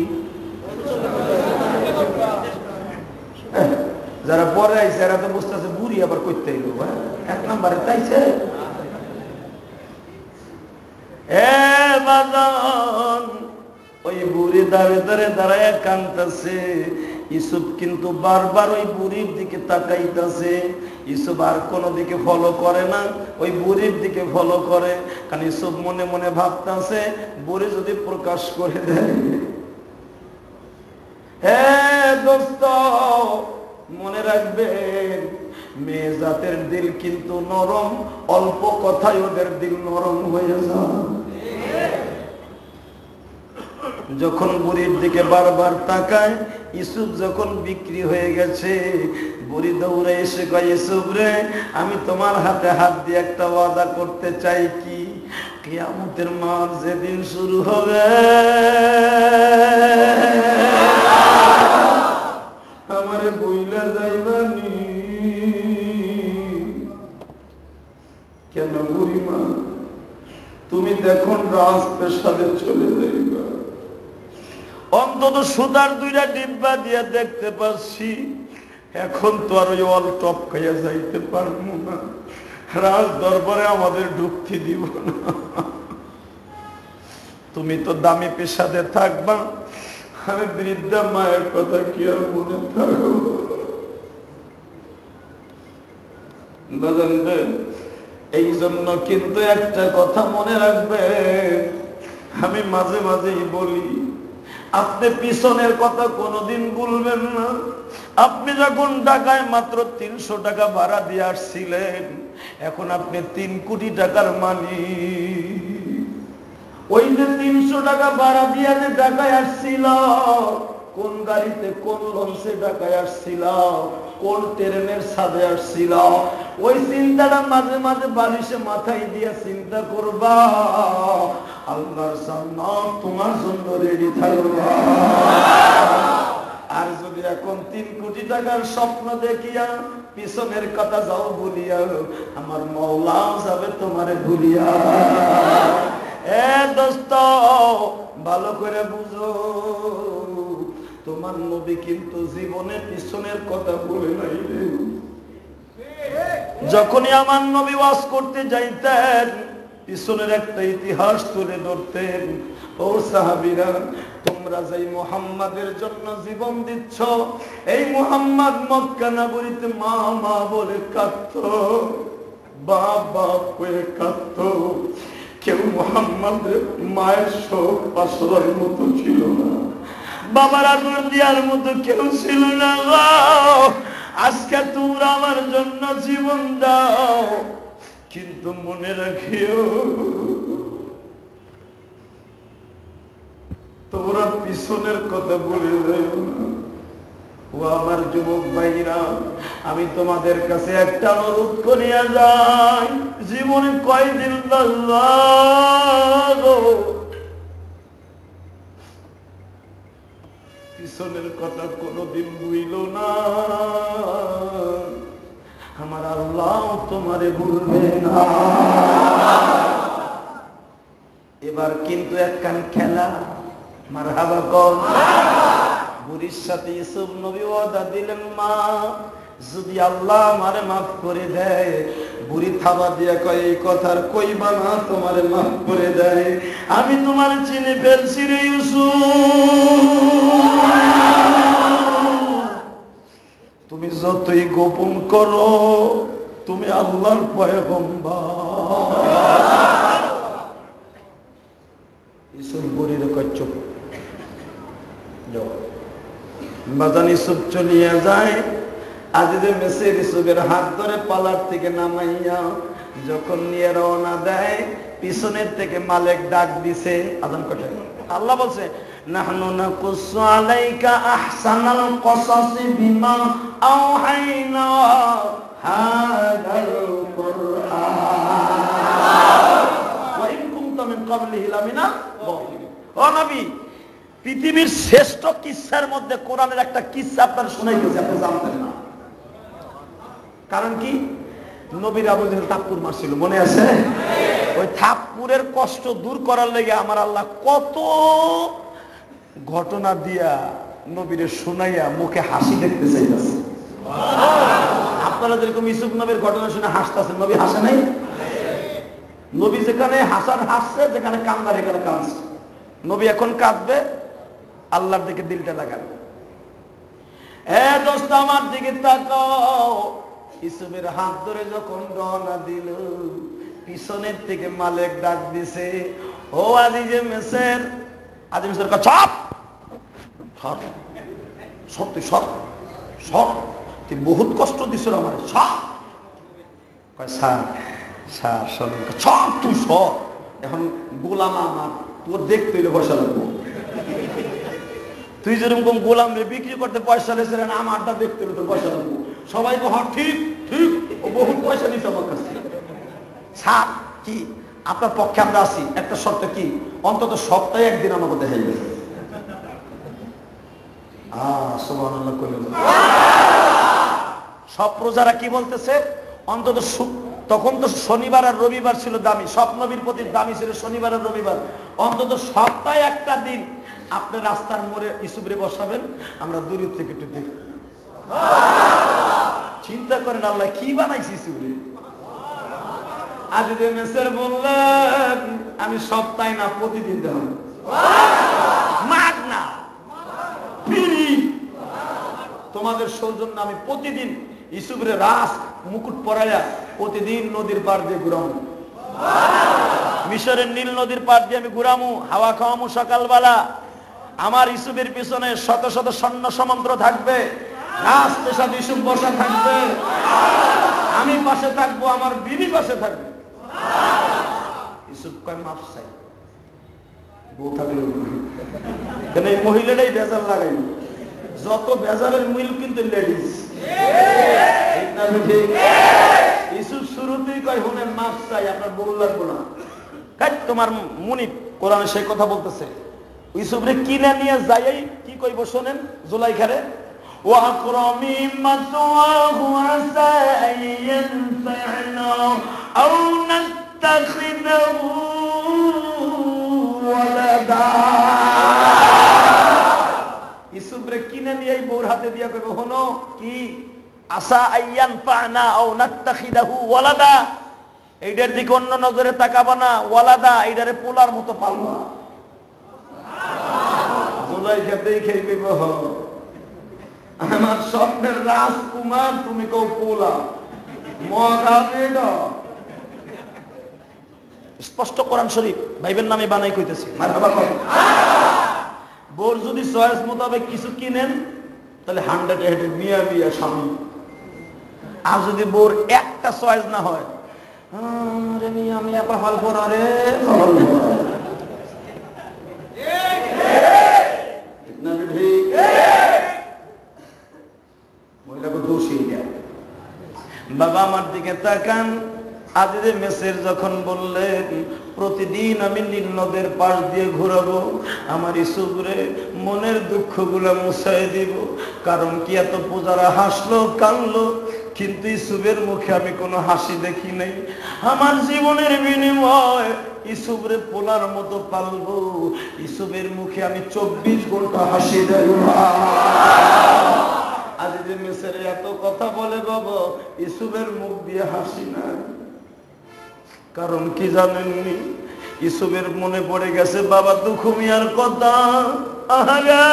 যারা পরে আইছে এরা তো বুঝতেছে বুড়ি আবার করতে এলো, এক নম্বরে তাইছে। ওই বুড়ি দাঁড়ে দাঁড়ে দাঁড়াইয়া কাঁদতাছে। ইউসুফ কিন্তু বারবার ওই বুড়ির দিকে তাকাইতেছে। ইউসুফ আর কোনো দিকে ফলো করে না, ওই বুড়ির দিকে ফলো করে। কারণ ইউসুফ মনে মনে ভাবতেছে বুড়ি যদি প্রকাশ করে দেয়। হ্যাঁ দোস্ত, মনে রাখবেন মেয়ে জাতের দিল কিন্তু নরম, অল্প কথায় ওদের দিল নরম হয়ে যায়। যখন বুড়ির দিকে বারবার তাকায়, ইউসুফ যখন বিক্রি হয়ে গেছে, বুড়ি দৌড়ে এসে কয়, ইউসুফ রে, আমি তোমার হাতে হাত দিয়ে একটা ওয়াদা করতে চাই। কি? কিয়ামতের মাঠ যেদিন শুরু হবে আমারে বইলা যাইবানি। কেন বুড়িমা? তুমি দেখুন রাজপ্রাসাদে চলে যাইবা, অন্তত সুতার 2টা ডিব্বা দিয়ে দেখতে পাচ্ছি, এখন তো আর ওই অল টপ খাইয়া যাইতে পারবো না, রাজ দরবারে আমাদের ঢুকতে দিব না। তুমি তো দামি পেশাদে থাকবা, আমি বৃদ্ধা মায়ের কথা কি আর মনে থাকবো? এই জন্য কিন্তু একটা কথা মনে রাখবে, আমি মাঝে মাঝেই বলি, আপনি পিছনের কথা কোনোদিন ভুলবেন না। আপনি যখন ঢাকায় মাত্র 300 টাকা ভাড়া দিয়ে আসছিলেন, এখন আপনি 3 কোটি টাকার মালিক। ওই যে 300 টাকা ভাড়া দিয়ে যে ঢাকায় আসছিল, কোন গাড়িতে কোন লঞ্চে ঢাকায় আসছিল, কোন ট্রেনের ছাদে আসছিল, ওই চিন্তাটা মাঝে মাঝে বালিশে মাথায় দিয়ে চিন্তা করবা। আল্লাহর জান্নাত তোমার জন্য রেডি থাকবে। আর যদি এখন 3 কোটি টাকার স্বপ্ন দেখিয়া পিছনের কথা যাও ভুলিয়া, আমার মওলা যাবে তোমারে ভুলিয়া। এ দোস্ত, ভালো করে বুঝো, তোমার নবী কিন্তু জীবনে পিছনের কথা বলে নাই রে। যখনই আমার নবী ওয়াজ করতে যাইতেন পিছনের একটা ইতিহাস তুলে ধরতেন। ও সাহাবীরা, তোমরা যেই মুহাম্মাদের জন্য জীবন দিচ্ছ, এই মুহাম্মদ মক্কা নগরীতে মা মা বলে কাঁদতো, বাপ বাপ করে কাঁদতো। কেউ মুহাম্মাদের মায়ের শোক পাশরের মতো ছিল না, বাবার আদর দেওয়ার মতো কেউ ছিল না। আজকে তোমরা আমার জন্য জীবন দাও, কিন্তু মনে রাখিও তোমরা পিছনের কথা বলে যাও না। ও আমার যুবক ভাইরা, আমি তোমাদের কাছে একটা অনুরোধ করিয়া যাই, জীবনে কয়দিন পিছনের কথা কোনদিন ভুইল না। আমার আল্লাহ তোমারে ভুলবে না। এবার কিন্তু একখান খেলা, মারহাবা কর। বুড়ির সাথে ইউসুফ নবী ওয়াদা দিলেন, মা যদি আল্লাহ আমারে মাফ করে দেয়, বুড়ি থাবা দিয়া কয় এই কথার কইবা না, তোমারে মাফ করে দেয়, আমি তোমার চিনে ফেলছি রে ইউসুফ। তুমি যতই গোপন করো, তুমি আল্লাহর পয়গম্বর। ইউসুফ বুড়ির কয় চুপ যাও। বাজান ইউসুফ চলিয়া যায়। আজিজে মেসের ইউসুফের হাত ধরে পালার থেকে নামাইয়া যখন নিয়ে রওনা দেয়, পিছনের থেকে মালিক ডাক দিছে। আজান কটা? আল্লাহ বলছে, নাহনু নাকুসু আলাইকা আহসানাল কসাসি বিমা আওহাইনা হাদাল কুরআন ওয়া ইন কুনতা মিন ক্বাবলিহি লামিনা যালিমিন। ও নবী, পৃথিবীর শ্রেষ্ঠ কিসসার মধ্যে কোরআনের একটা কিসসা আপনার শোনাইতেছে, আপনি জানতেন না। কারণ কি? নবীর আবু জেহেল থাপ্পড় মারছিল, মনে আছে? ওই থাপ্পড়ের কষ্ট দূর করার লেগে আমার আল্লাহ কত ঘটনা দিয়া নবীরে শোনাইয়া মুখে হাসি দেখতে চাইতেছে। আপনারা যেরকম ইউসুফ নবীর ঘটনা শুনে হাসতেছেন, নবী হাসে নাই? নবী যেখানে হাসার হাসছে, যেখানে কান্দার এখানে কাঁদছে। নবী এখন কাঁদবে, আল্লাহর দিকে দিলটা লাগাবে। এ দোস্ত আমার দিকে তাকাও। ইউসুফের হাত ধরে যখন রওনা দিল, পিছনের থেকে মালিক ডাক দিছে, ও আজিজে মেসের। আজিজে মেসের কা চুপ, সর সর, তুই সর সর, তুই বহুত কষ্ট দিছ আমার, সর। কয় স্যার স্যার সর, সর তুই সর। এখন গোলাম আমার, তোর দেখতে হইলে পয়সা লাগবো। তুই যেরকম গোলাম রে বিক্রি করতে পয়সা লেছিলেন, আমারটা দেখতে হলে তোর পয়সা লাগবো। সবাই তো হ্যাঁ ঠিক ঠিক, ও বহুত পয়সা দিচ্ছে আমার কাছে। স্যার কি আপনার পক্ষে আমরা আছি, একটা শর্ত কি, অন্তত সপ্তাহে একদিন আমাকে দেখাইবে। সুবহানাল্লাহ কইলেন। সব প্রজারা কি বলতেছে, অন্তত তখন তো শনিবার আর রবিবার ছিল দামি, সব নবীর প্রতি দামি ছিল শনিবার আর রবিবার। অন্তত সপ্তাহে একটা দিন আপনি রাস্তার মোড়ে ইউসুফরে বসাবেন, আমরা দূর থেকে একটু দেখব। চিন্তা করেন আল্লাহ কি বানাইছি ইউসুফরে। আজিজে মেসের বললেন, আমি সপ্তাহে না প্রতিদিন দেব, মাগ না ফিরি। তোমাদের সৌজন্য আমি প্রতিদিন ইউসুফরে রাস মুকুট পরাইয়া প্রতিদিন নদীর পার দিয়ে ঘুরামু, মিশরের নীল নদীর পার দিয়ে আমি ঘুরামু, হাওয়া খাওয়ামু সকালবেলা। আমার ইউসুফের পিছনে শত শত সৈন্য সমন্ত্র থাকবে, রাস্তে সাথে ইউসুফ বসা থাকবে, আমি পাশে থাকবো, আমার বিবি পাশে থাকবে। ইউসুফ কয় মাফ চাই, বউ থাকলে কেন এই মহিলাটাই বেজার লাগাই, যত বেজারের মিল কিন্তু লেডিস। ইউসুফ শুরুতেই কয় হুনেন মাফ চাই, আপনার বউ লাগবো না। তোমার মুনি কোরআনে সেই কথা বলতেছে। ইউসুফরে কিনে নিয়ে যাই কি কইব শোনেন, জুলাইখারে ওয়াকরামি মাতওয়াহু আসা আইয়ানফা'না আও নাত্তাখিদাহু ওয়ালাদা। ইউসুফরে এই বউর হাতে দিয়া কইব, হনো কি আসা আইয়ান ফানা আও নাত্তাখিদাহু ওয়ালাদা, এইটার দিকে অন্য নজরে তাকাবা না, ওয়ালাদা এইটারে পোলার মতো পালবা। জোলাই খেতেই খেয়ে কইব, আমার স্বপ্নের রাজকুমার তুমি কও পোলা, মগা বেটা। স্পষ্ট কোরআন শরীফ, ভাইবের নামে বানাই কইতেছি। মারহাবা কর। বোর যদি চয়েস মোতাবেক কিছু কিনেন তাহলে 100 মিয়া মিয়া স্বামী। আর যদি বোর একটা চয়েস না হয়, আরে মিয়া মিয়া পাহাল পর, আরে পাহাল পর, ঠিক না ঠিক? মহিলাকে দোষী দেয়। বাবা আমার দিকে তাকান। আজকে মেসের যখন বললেন প্রতিদিন আমি নীল নদের পাশ দিয়ে ঘুরাবো, আমার ইসুবরে মনের দুঃখগুলো মুছাই দিব। কারণ কি এত পূজারা হাসলো কানলো, কিন্তু ইসুবের মুখে আমি কোনো হাসি দেখি নাই। আমার জীবনের বিনিময় ইসুবরে পোলার মতো পালবো, ইসুবের মুখে আমি 24 ঘন্টা হাসি দেব। আজ যে মেসের এত কথা বলে বাবা, ইসুবের মুখ দিয়ে হাসি না। কারণ কি জানেননি, ইসুবের মনে পড়ে গেছে বাবা দুঃখ মিয়ার কথা। আরে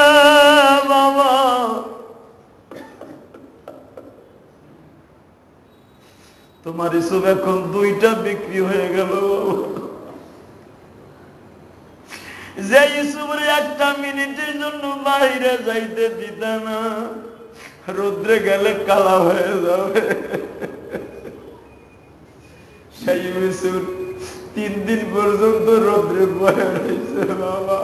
বাবা, তোমার ইসুব এখন 2টা বিক্রি হয়ে গেল। যে ইসুবরে 1টা মিনিটের জন্য বাইরে যাইতে দিত না, রোদ্রে গেলে কালা হয়ে যাবে, সেই ইসুব 3 দিন পর্যন্ত রোদ্রে বয়ে রয়েছে বাবা।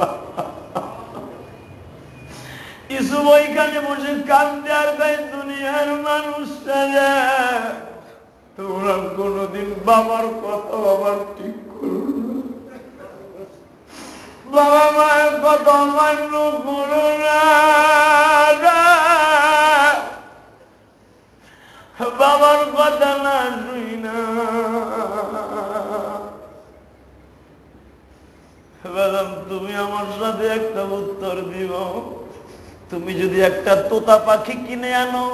ইসুব ওইখানে বসে কান্দে আর গায়ে, দুনিয়ার মানুষরা তোমরা কোনদিন বাবার কথা আবার ঠিক করো না, বাবা মায়ের কথা মান্য করো না, বাবার কথা না শুই না। তুমি আমার সাথে একটা উত্তর দিব, তুমি যদি একটা তোতা পাখি কিনে আনো,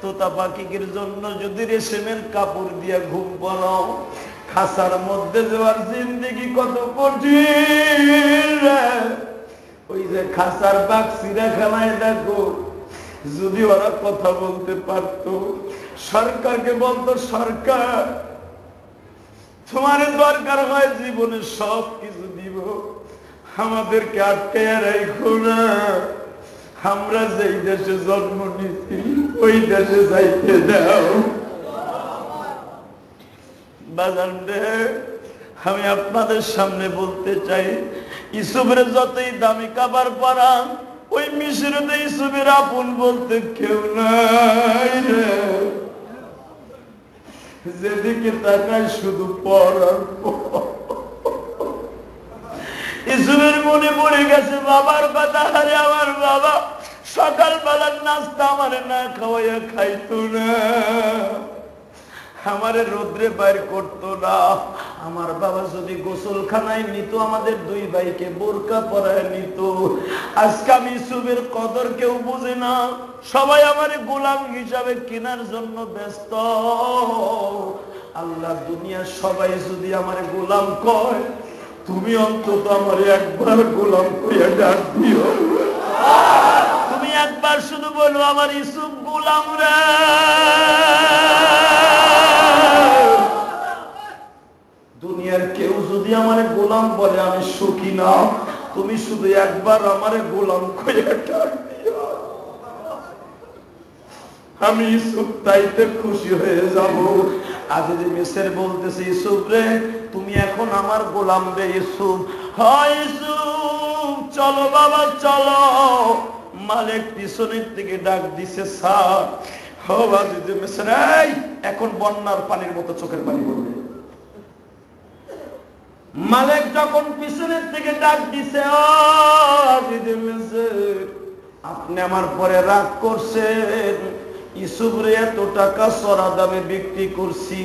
তোতা পাখির জন্য যদি রেশমের কাপড় দিয়ে ঘুম পড়াও, খাঁচার মধ্যে যাওয়ার জিন্দেগি কত কঠিন। ওই যে খাঁচার বাক্সিরা খানায় দেখো, যদি ওরা কথা বলতে পারতো, সরকারকে বলতো, সরকার তোমার দরকার হয় জীবনে সব কিছু দিব, আমাদেরকে আটকে রাখো না, আমরা যেই দেশে জন্ম নিছি ওই দেশে যাইতে দাও। বাজান রে, আমি আপনাদের সামনে বলতে চাই, ইসুবের যতই দামি কাবার পরান, ওই মিশরতে ইসুবের আপন বলতে কেউ নাই রে। যেদিকে তাকায় শুধু পরার পর। ইসুবের মনে পড়ে গেছে বাবার কথা। আরে আমার বাবা সকালবেলার নাস্তা আমারে না খাওয়াইয়া খাইতো না, আমারে রোদ্রে বাইর করতো না। আমার বাবা যদি গোসলখানায় নিত, আমাদের 2 ভাইকে বোরকা পরায় নিত। আজকে আমি ইসুবের কদর কেউ বুঝে না, সবাই আমারে গোলাম হিসাবে কেনার জন্য ব্যস্ত। আল্লাহ, দুনিয়ার সবাই যদি আমারে গোলাম কয়, তুমি অন্তত আমারে একবার গোলাম কইয়া ডাক দিও। তুমি একবার শুধু বলো, আমার ইসুব গোলাম রে। দুনিয়ার কেউ যদি আমারে গোলাম বলে আমি সুখী না, তুমি শুধু একবার আমারে গোলাম কইয়া ডাক দিও, আমি ইসুব তাইতে খুশি হয়ে যাব। আজ যে মেসের বলতেছে, ইসুব রে তুমি এখন আমার গোলাম রে। ইসুব, হয় ইসুব চলো বাবা চলো। মালিক পিছনের থেকে ডাক দিছে, স্যার এখন বন্যার পানির মতো চোখের পানি পড়বে। মালিক যখন পিছনের থেকে ডাক দিছে, আপনি আমার পরে রাগ করছেন, ইসুবরে এত টাকা চড়া দামে বিক্রি করছি,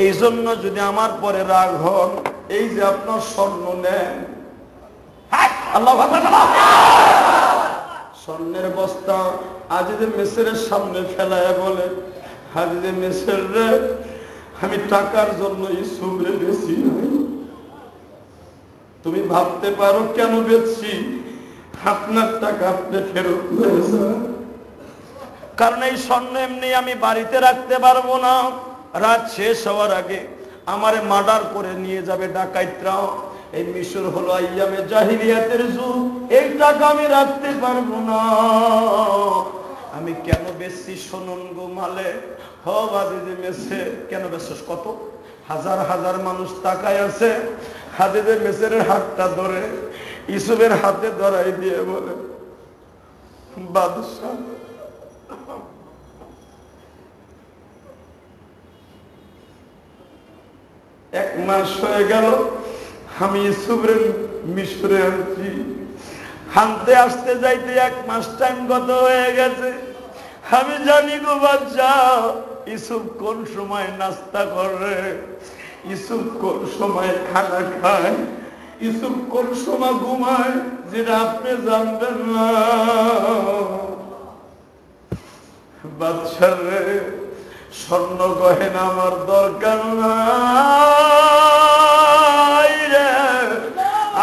এই জন্য যদি আমার পরে রাগ হন, এই যে আপনার স্বর্ণ নেন। আল্লাহু আকবার। স্বর্ণের বস্তা আজিজে মেসেরের সামনে ফেলায় বলে, হাজিজে মেসের রে, আমি টাকার জন্য ইউসুফরে বেশি নাই। তুমি ভাবতে পারো কেন বেচছি? আপনার টাকা আপনি ফেরত নিয়ে যান। কারণ এই স্বর্ণ এমনি আমি বাড়িতে রাখতে পারবো না। রাত শেষ হওয়ার আগে আমারে মার্ডার করে নিয়ে যাবে ডাকাইতরাও। এই মিশর হলো আইয়ামে জাহিলিয়াতের যুগ, এই টাকা আমি রাখতে পারবো না। আমি কেন বেশি শুনুন গো মালে, হ হাজিজে মেসে কেন বেশি? কত হাজার হাজার মানুষ তাকায় আছে। হাজিজে মেসের হাতটা ধরে ইউসুফের হাতে ধরাই দিয়ে বলে, বাদশাহ এক মাস হয়ে গেল আমি ইউসুফের মিশরে আনছি। হানতে আসতে যাইতে এক মাস টাইম গত হয়ে গেছে। আমি জানি গো বাদশাহ, ইউসুফ কোন সময় নাস্তা করে, ইউসুফ কোন সময় খানা খায়, ইউসুফ কোন সময় ঘুমায়, যেটা আপনি জানবেন না। বাদশাহ রে, স্বর্ণ গহেনা আমার দরকার নাই রে,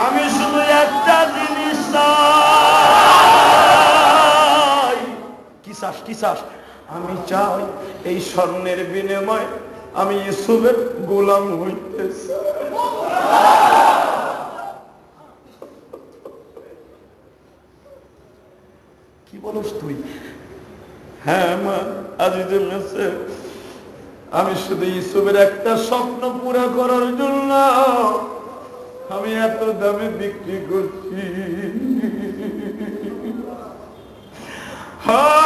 আমি শুধু একটা জিনিস চাই। কি চাস? কি চাস? আমি চাই এই স্বর্ণের বিনিময় আমি ইউসুফের গোলাম হইতে চাই। কি বলস তুই? হ্যাঁ মা, আজিজে মেসে, আমি শুধু ইউসুফের একটা স্বপ্ন পুরো করার জন্য আমি এত দামে বিক্রি করছি।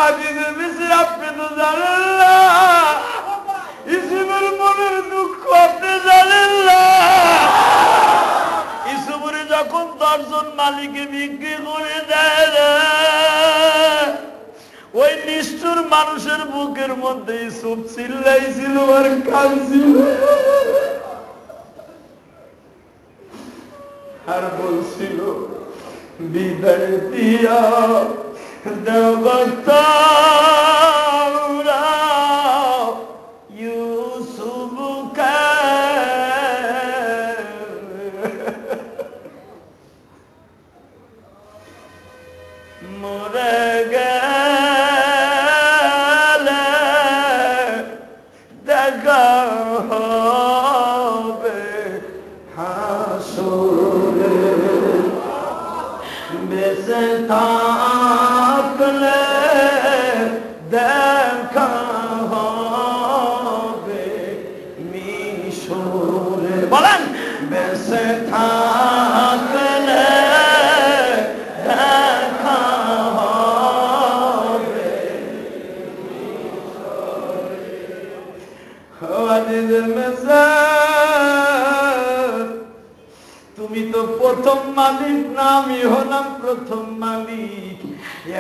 আজিজে মেসে, আপনি তো জানেন না ইউসুফের মনের দুঃখ, আপনি জানেন না। ইউসুফের যখন 10 জন মালিকে বিক্রি করে দেয়, ওই নিষ্ঠুর মানুষের বুকের মধ্যে ইউসুফ চিল্লাইছিল আর কাঁদছিল আর বলছিল, বিদায় দিয়া দেবতা ইউসুফকে মরে গেলে দেখা হবে হাসরে, বেঁচে থাকলে দেখা হবে মিশরে। বলেন, বেঁচে থাকলে দেখা হবে মিশরে। তুমি তো প্রথম মালিক না, আমি হলাম প্রথম মালিক।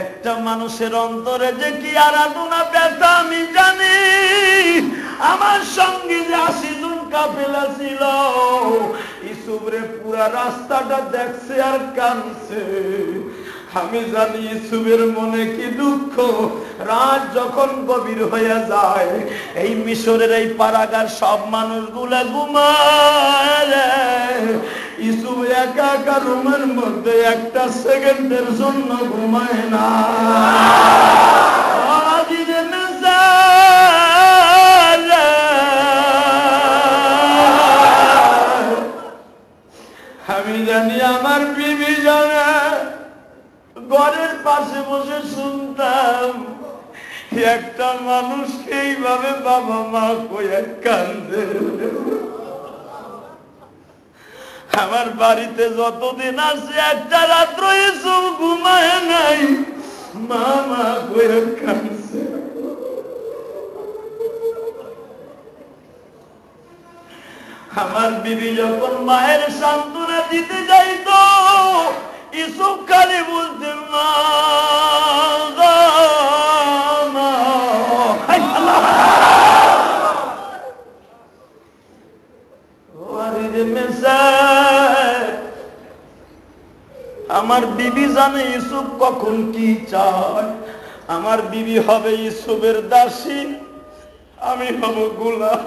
একটা মানুষের অন্তরে যে কি আরাধনা ব্যথা আমি জানি। আমার সঙ্গে যে 80 জন কাফেলা ছিল, ইউসুফরে পুরা রাস্তাটা দেখছে আর কাঁদছে। আমি জানি ইউসুফের মনে কি দুঃখ। রাত যখন গভীর হয়ে যায়, এই মিশরের এই পাড়াগার সব মানুষগুলা ঘুমায়, ইউসুফ একা একা রুমের মধ্যে একটা সেকেন্ডের জন্য ঘুমায় না। আমি জানি আমার বিবি জানে, ঘরের পাশে বসে শুনতাম একটা মানুষ এইভাবে বাবা মা কইয়া কান্দে। আমার বাড়িতে যতদিন আছে একটা রাত্র ইউসুফ ঘুমায় নাই, মা মা কইয়া কান্দছে। আমার বিবি যখন মায়ের সান্ত্বনা দিতে যাইতো, ইউসুফ খালি বলতে, মা আমার বিবি জানে ইউসুফ কখন কি চায়। আমার বিবি হবে ইউসুফের দাসী, আমি হব গোলাম।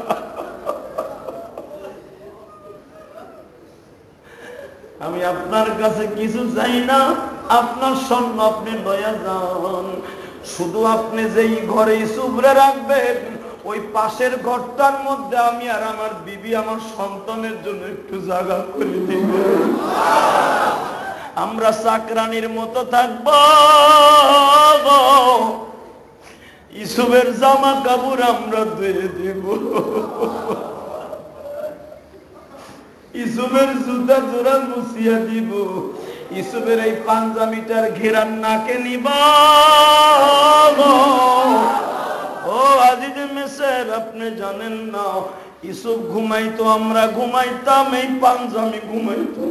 আমি আপনার কাছে কিছু চাই না, আপনার স্বর্ণ আপনি লয়া যান। শুধু আপনি যেই ঘরে ইউসুফরে রাখবেন, ওই পাশের ঘরটার মধ্যে আমি আর আমার বিবি আমার সন্তানের জন্য একটু জায়গা করে দিব। আমরা চাকরানির মতো থাকবো। ইউসুফের জামা কাপড় আমরা ধুয়ে দিব, ইউসুফের জুতা জোড়া মুছিয়া দিব, ইউসুফের এই পাঞ্জাবিটার ঘেরান নাকে নিবা। ও আজিজ মেসের, আপনি জানেন না ইউসুফ ঘুমাইতো, আমরা ঘুমাইতাম, এই পাঞ্জাবি ঘুমাইতো।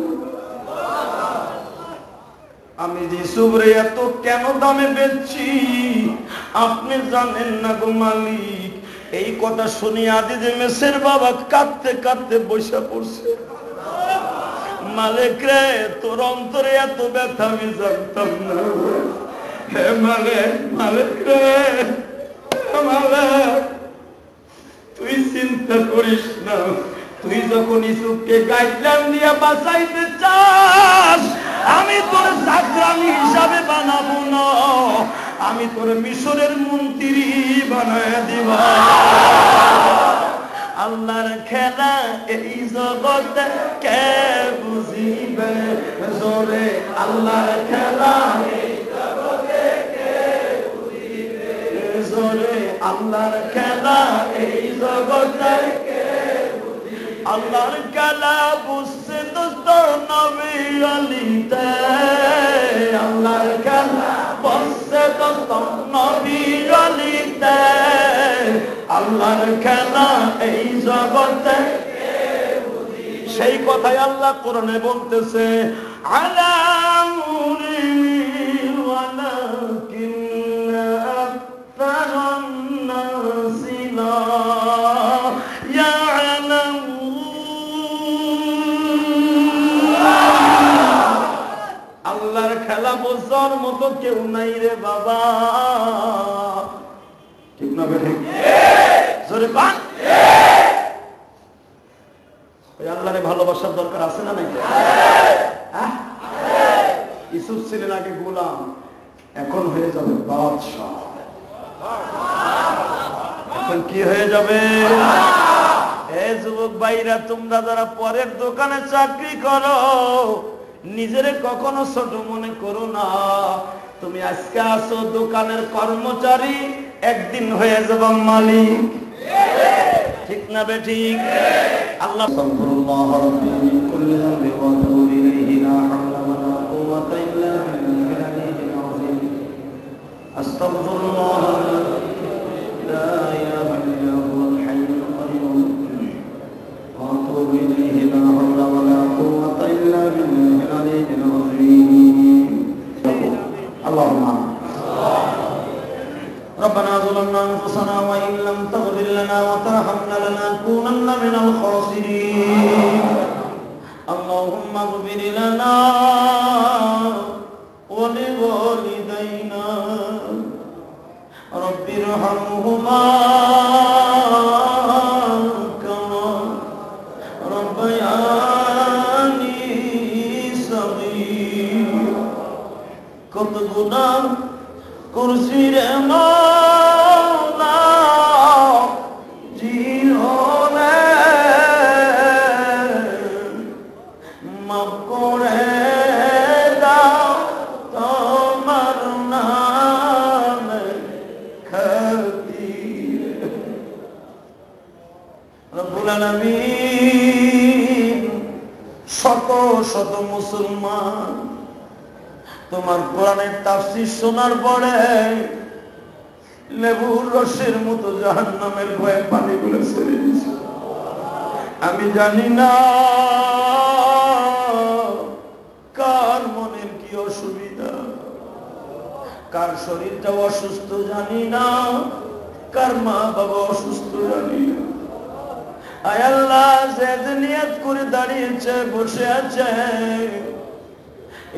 আমি ইউসুফরে এত কেন দামে বেচছি আপনি জানেন না গো মালিক। এই কথা শুনি আজিজ মেসের বাবা কাঁদতে কাঁদতে বসে পড়ছে। মালিক রে, তোর অন্তরে এত ব্যথা আমি জানতাম না। হে মালিক, মালিক রে, মালিক, তুই চিন্তা করিস না। তুই যখন ইউসুফকে গাইডলাইন দিয়ে বাঁচাইতে চাস, আমি তোর চাকরানি হিসাবে বানাবো না, আমি তোর মিশরের মন্ত্রী বানায় দিব। আল্লাহর খেলা এই জগতে কে বুঝিবে জোরে, আল্লাহর খেলা এই জগতে কে বুঝিবে জোরে, আল্লাহর খেলা এই জগতে কে বুঝিবে। আল্লাহর খেলা বুঝছে দোস্ত নবী আলীতে, আল্লাহর খেলা বুঝছে দোস্ত নবী আলীতে, আল্লাহর খেলা এই জগতে। সেই কথাই আল্লাহ কোরআনে বলতেছে, আল্লাহর খেলা বোঝার মতো কেউ নাই রে বাবা। ঠিক না বেঠিক? জোরে পান। ওই আল্লাহরে ভালোবাসার দরকার আছে না নাই? ইউসুফ ছিলেন আগে গোলাম, এখন হয়ে যাবে বাদশাহ। এখন কি হয়ে যাবে? এই যুবক ভাইরা, তোমরা যারা পরের দোকানে চাকরি করো, নিজেরে কখনো ছোট মনে করো না। তুমি আজকে আসো দোকানের কর্মচারী, একদিন হয়ে যাবে মালিক। ঠিক না বেঠিক? আল্লাহ সাল্লাল্লাহু আলাইহি কুল্লি যামবি ওয়া তুবু ইলাইহি লা হাওলা ওয়া লা কুওয়াতা ইল্লা বিল্লাহিল আলিয়্যিল আযীম। আস্তাগফিরুল্লাহ লা ইলাহা ইল্লা হুয়াল হাইয়ুল কাইয়্যুম ওয়া তুবু ইলাইহি লা হাওলা ওয়া লা কুওয়াতা ইল্লা বিল্লাহিল আলিয়্যিল আযীম। আল্লাহুম্মা ربنا ظلمنا أنفسنا وإن لم تغفر لنا وترحمنا لنكونن من الخاسرين. اللهم اغفر لنا ولوالدينا رب ارحمهما كما ربياني صغيرا. কত গুনাহ করছি রে মাওলা জীবনে, মাফ করে দাও তোমার নামে খাতিরে। রব্বুল আলামিন, শত শত মুসলমান তোমার কোরআনের তাফসীর শোনার পরে লেবুর রসের মতো জাহান্নামের ভয়ে পানিগুলো ছেড়ে দিয়েছে। আমি জানি না কার মনের কি অসুবিধা, কার শরীরটা অসুস্থ জানি না, কার মা বাবা অসুস্থ জানি না। আয় আল্লাহ, যে নিয়ত করে দাঁড়িয়েছে বসে আছে,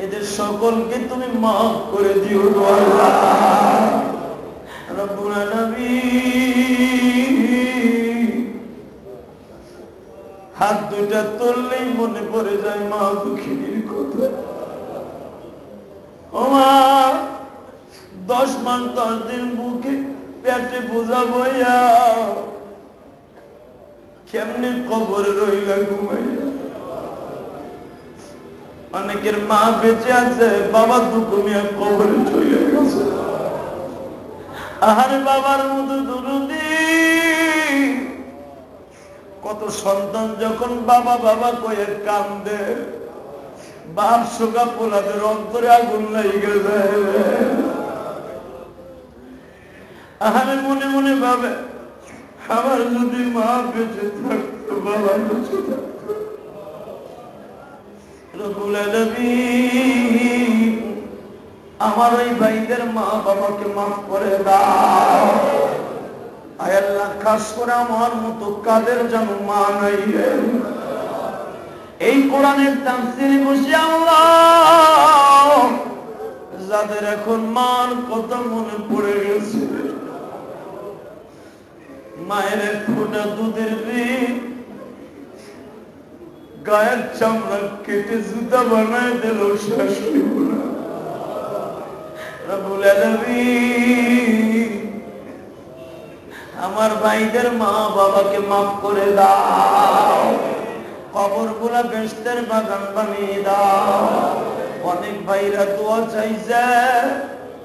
এদের সকলকে তুমি মাফ করে দিও গো আল্লাহ রব্বুল আলামিন। হাত দুটা তুললেই মনে পড়ে যায় মা দুঃখিনীর কথা। ও মা 10 মাস 10 দিন বুকে পেটে বোঝা বইয়া কেমনে কবরে রইলা ঘুমাইয়া। অনেকের মা বেঁচে আছে, বাবা দুকুমিয়া কবরে চলে গেছে। আহারে বাবার মতো দুরুদি। কত সন্তান যখন বাবা বাবা কয়ে কান্দে, বাপ শোকা পোলাদের অন্তরে আগুন লাগে যায়। আহারে মনে মনে ভাবে আমার যদি মা বেঁচে থাকতো, বাবা বেঁচে থাকতো। রব্বুল আলামিন আমার ওই ভাইদের মা বাবাকে মাফ করে দাও। আয় আল্লাহ, খাস করে আমার মতো কাদের যেন মা নাই রে। এই কোরআনের তাফসীরে বসে আল্লাহ যাদের এখন মার কথা মনে পড়ে গেছে, মায়ের এক ফোঁটা দুধের ঋণ গায়ের চামড়া কেটে জুতা বানায় দিল, শেষ হইব না। রব্বুল আলামিন আমার ভাইদের মা বাবাকে মাফ করে দাও, কবরগুলা বেহেশতের বাগান বানিয়ে দাও। অনেক ভাইরা দোয়া চাইছে,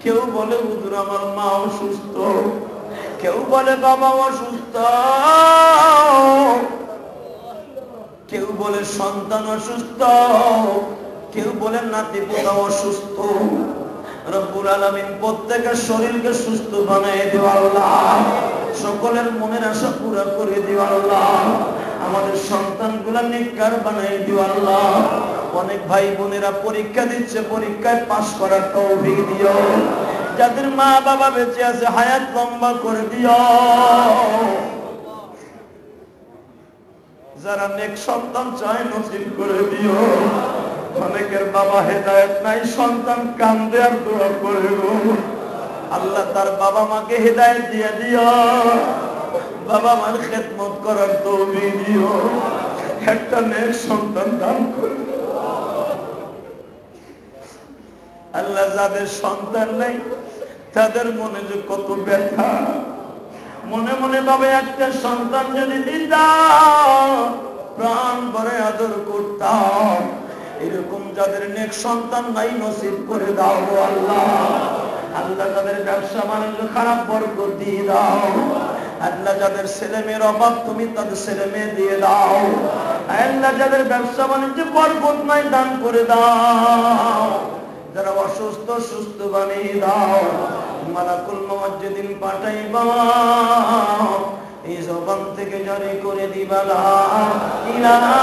কেউ বলে হুজুর আমার মা অসুস্থ, কেউ বলে বাবা অসুস্থ, কেউ বলে সন্তান অসুস্থ, কেউ বলে নাতি পোতা অসুস্থ। রব্বুল আলামিন প্রত্যেকের শরীরকে সুস্থ বানিয়ে দিও আল্লাহ, সকলের মনের আশা পুরা করে দিও আল্লাহ, আমাদের সন্তানগুলা নেককার বানিয়ে দিও আল্লাহ। অনেক ভাই বোনেরা পরীক্ষা দিচ্ছে, পরীক্ষায় পাস করার তৌফিক দিও। যাদের মা বাবা বেঁচে আছে হায়াত লম্বা করে দিও। যারা নেক সন্তান চায় নসিব করে দিও। অনেকের বাবা হেদায়েত নাই, সন্তান কান্দে আর দোয়া করে গো আল্লাহ তার বাবা মাকে হেদায়েত দিয়ে দিও, বাবা মার খেদমত করার তৌফিক দিও, একটা নেক সন্তান দান করে। আল্লাহ যাদের সন্তান নাই তাদের মনে যে কত ব্যথা, মনে মনে ভাবে একটা সন্তান যদি দিতাম প্রাণ ভরে আদর করতাম। এরকম যাদের নেক সন্তান নাই নসিব করে দাও আল্লাহ। আল্লাহ যাদের ব্যবসা বাণিজ্য খারাপ বরকত দিয়ে দাও। আল্লাহ যাদের ছেলে মেয়ের অভাব তুমি তাদের ছেলে মেয়ে দিয়ে দাও। আল্লাহ যাদের ব্যবসা বাণিজ্যে বরকত নাই দান করে দাও। যারা অসুস্থ সুস্থ বানিয়ে দাও। মালাকুল মউত যেদিন পাঠাইবা এই জবান থেকে জারি করে দিবা লা ইলাহা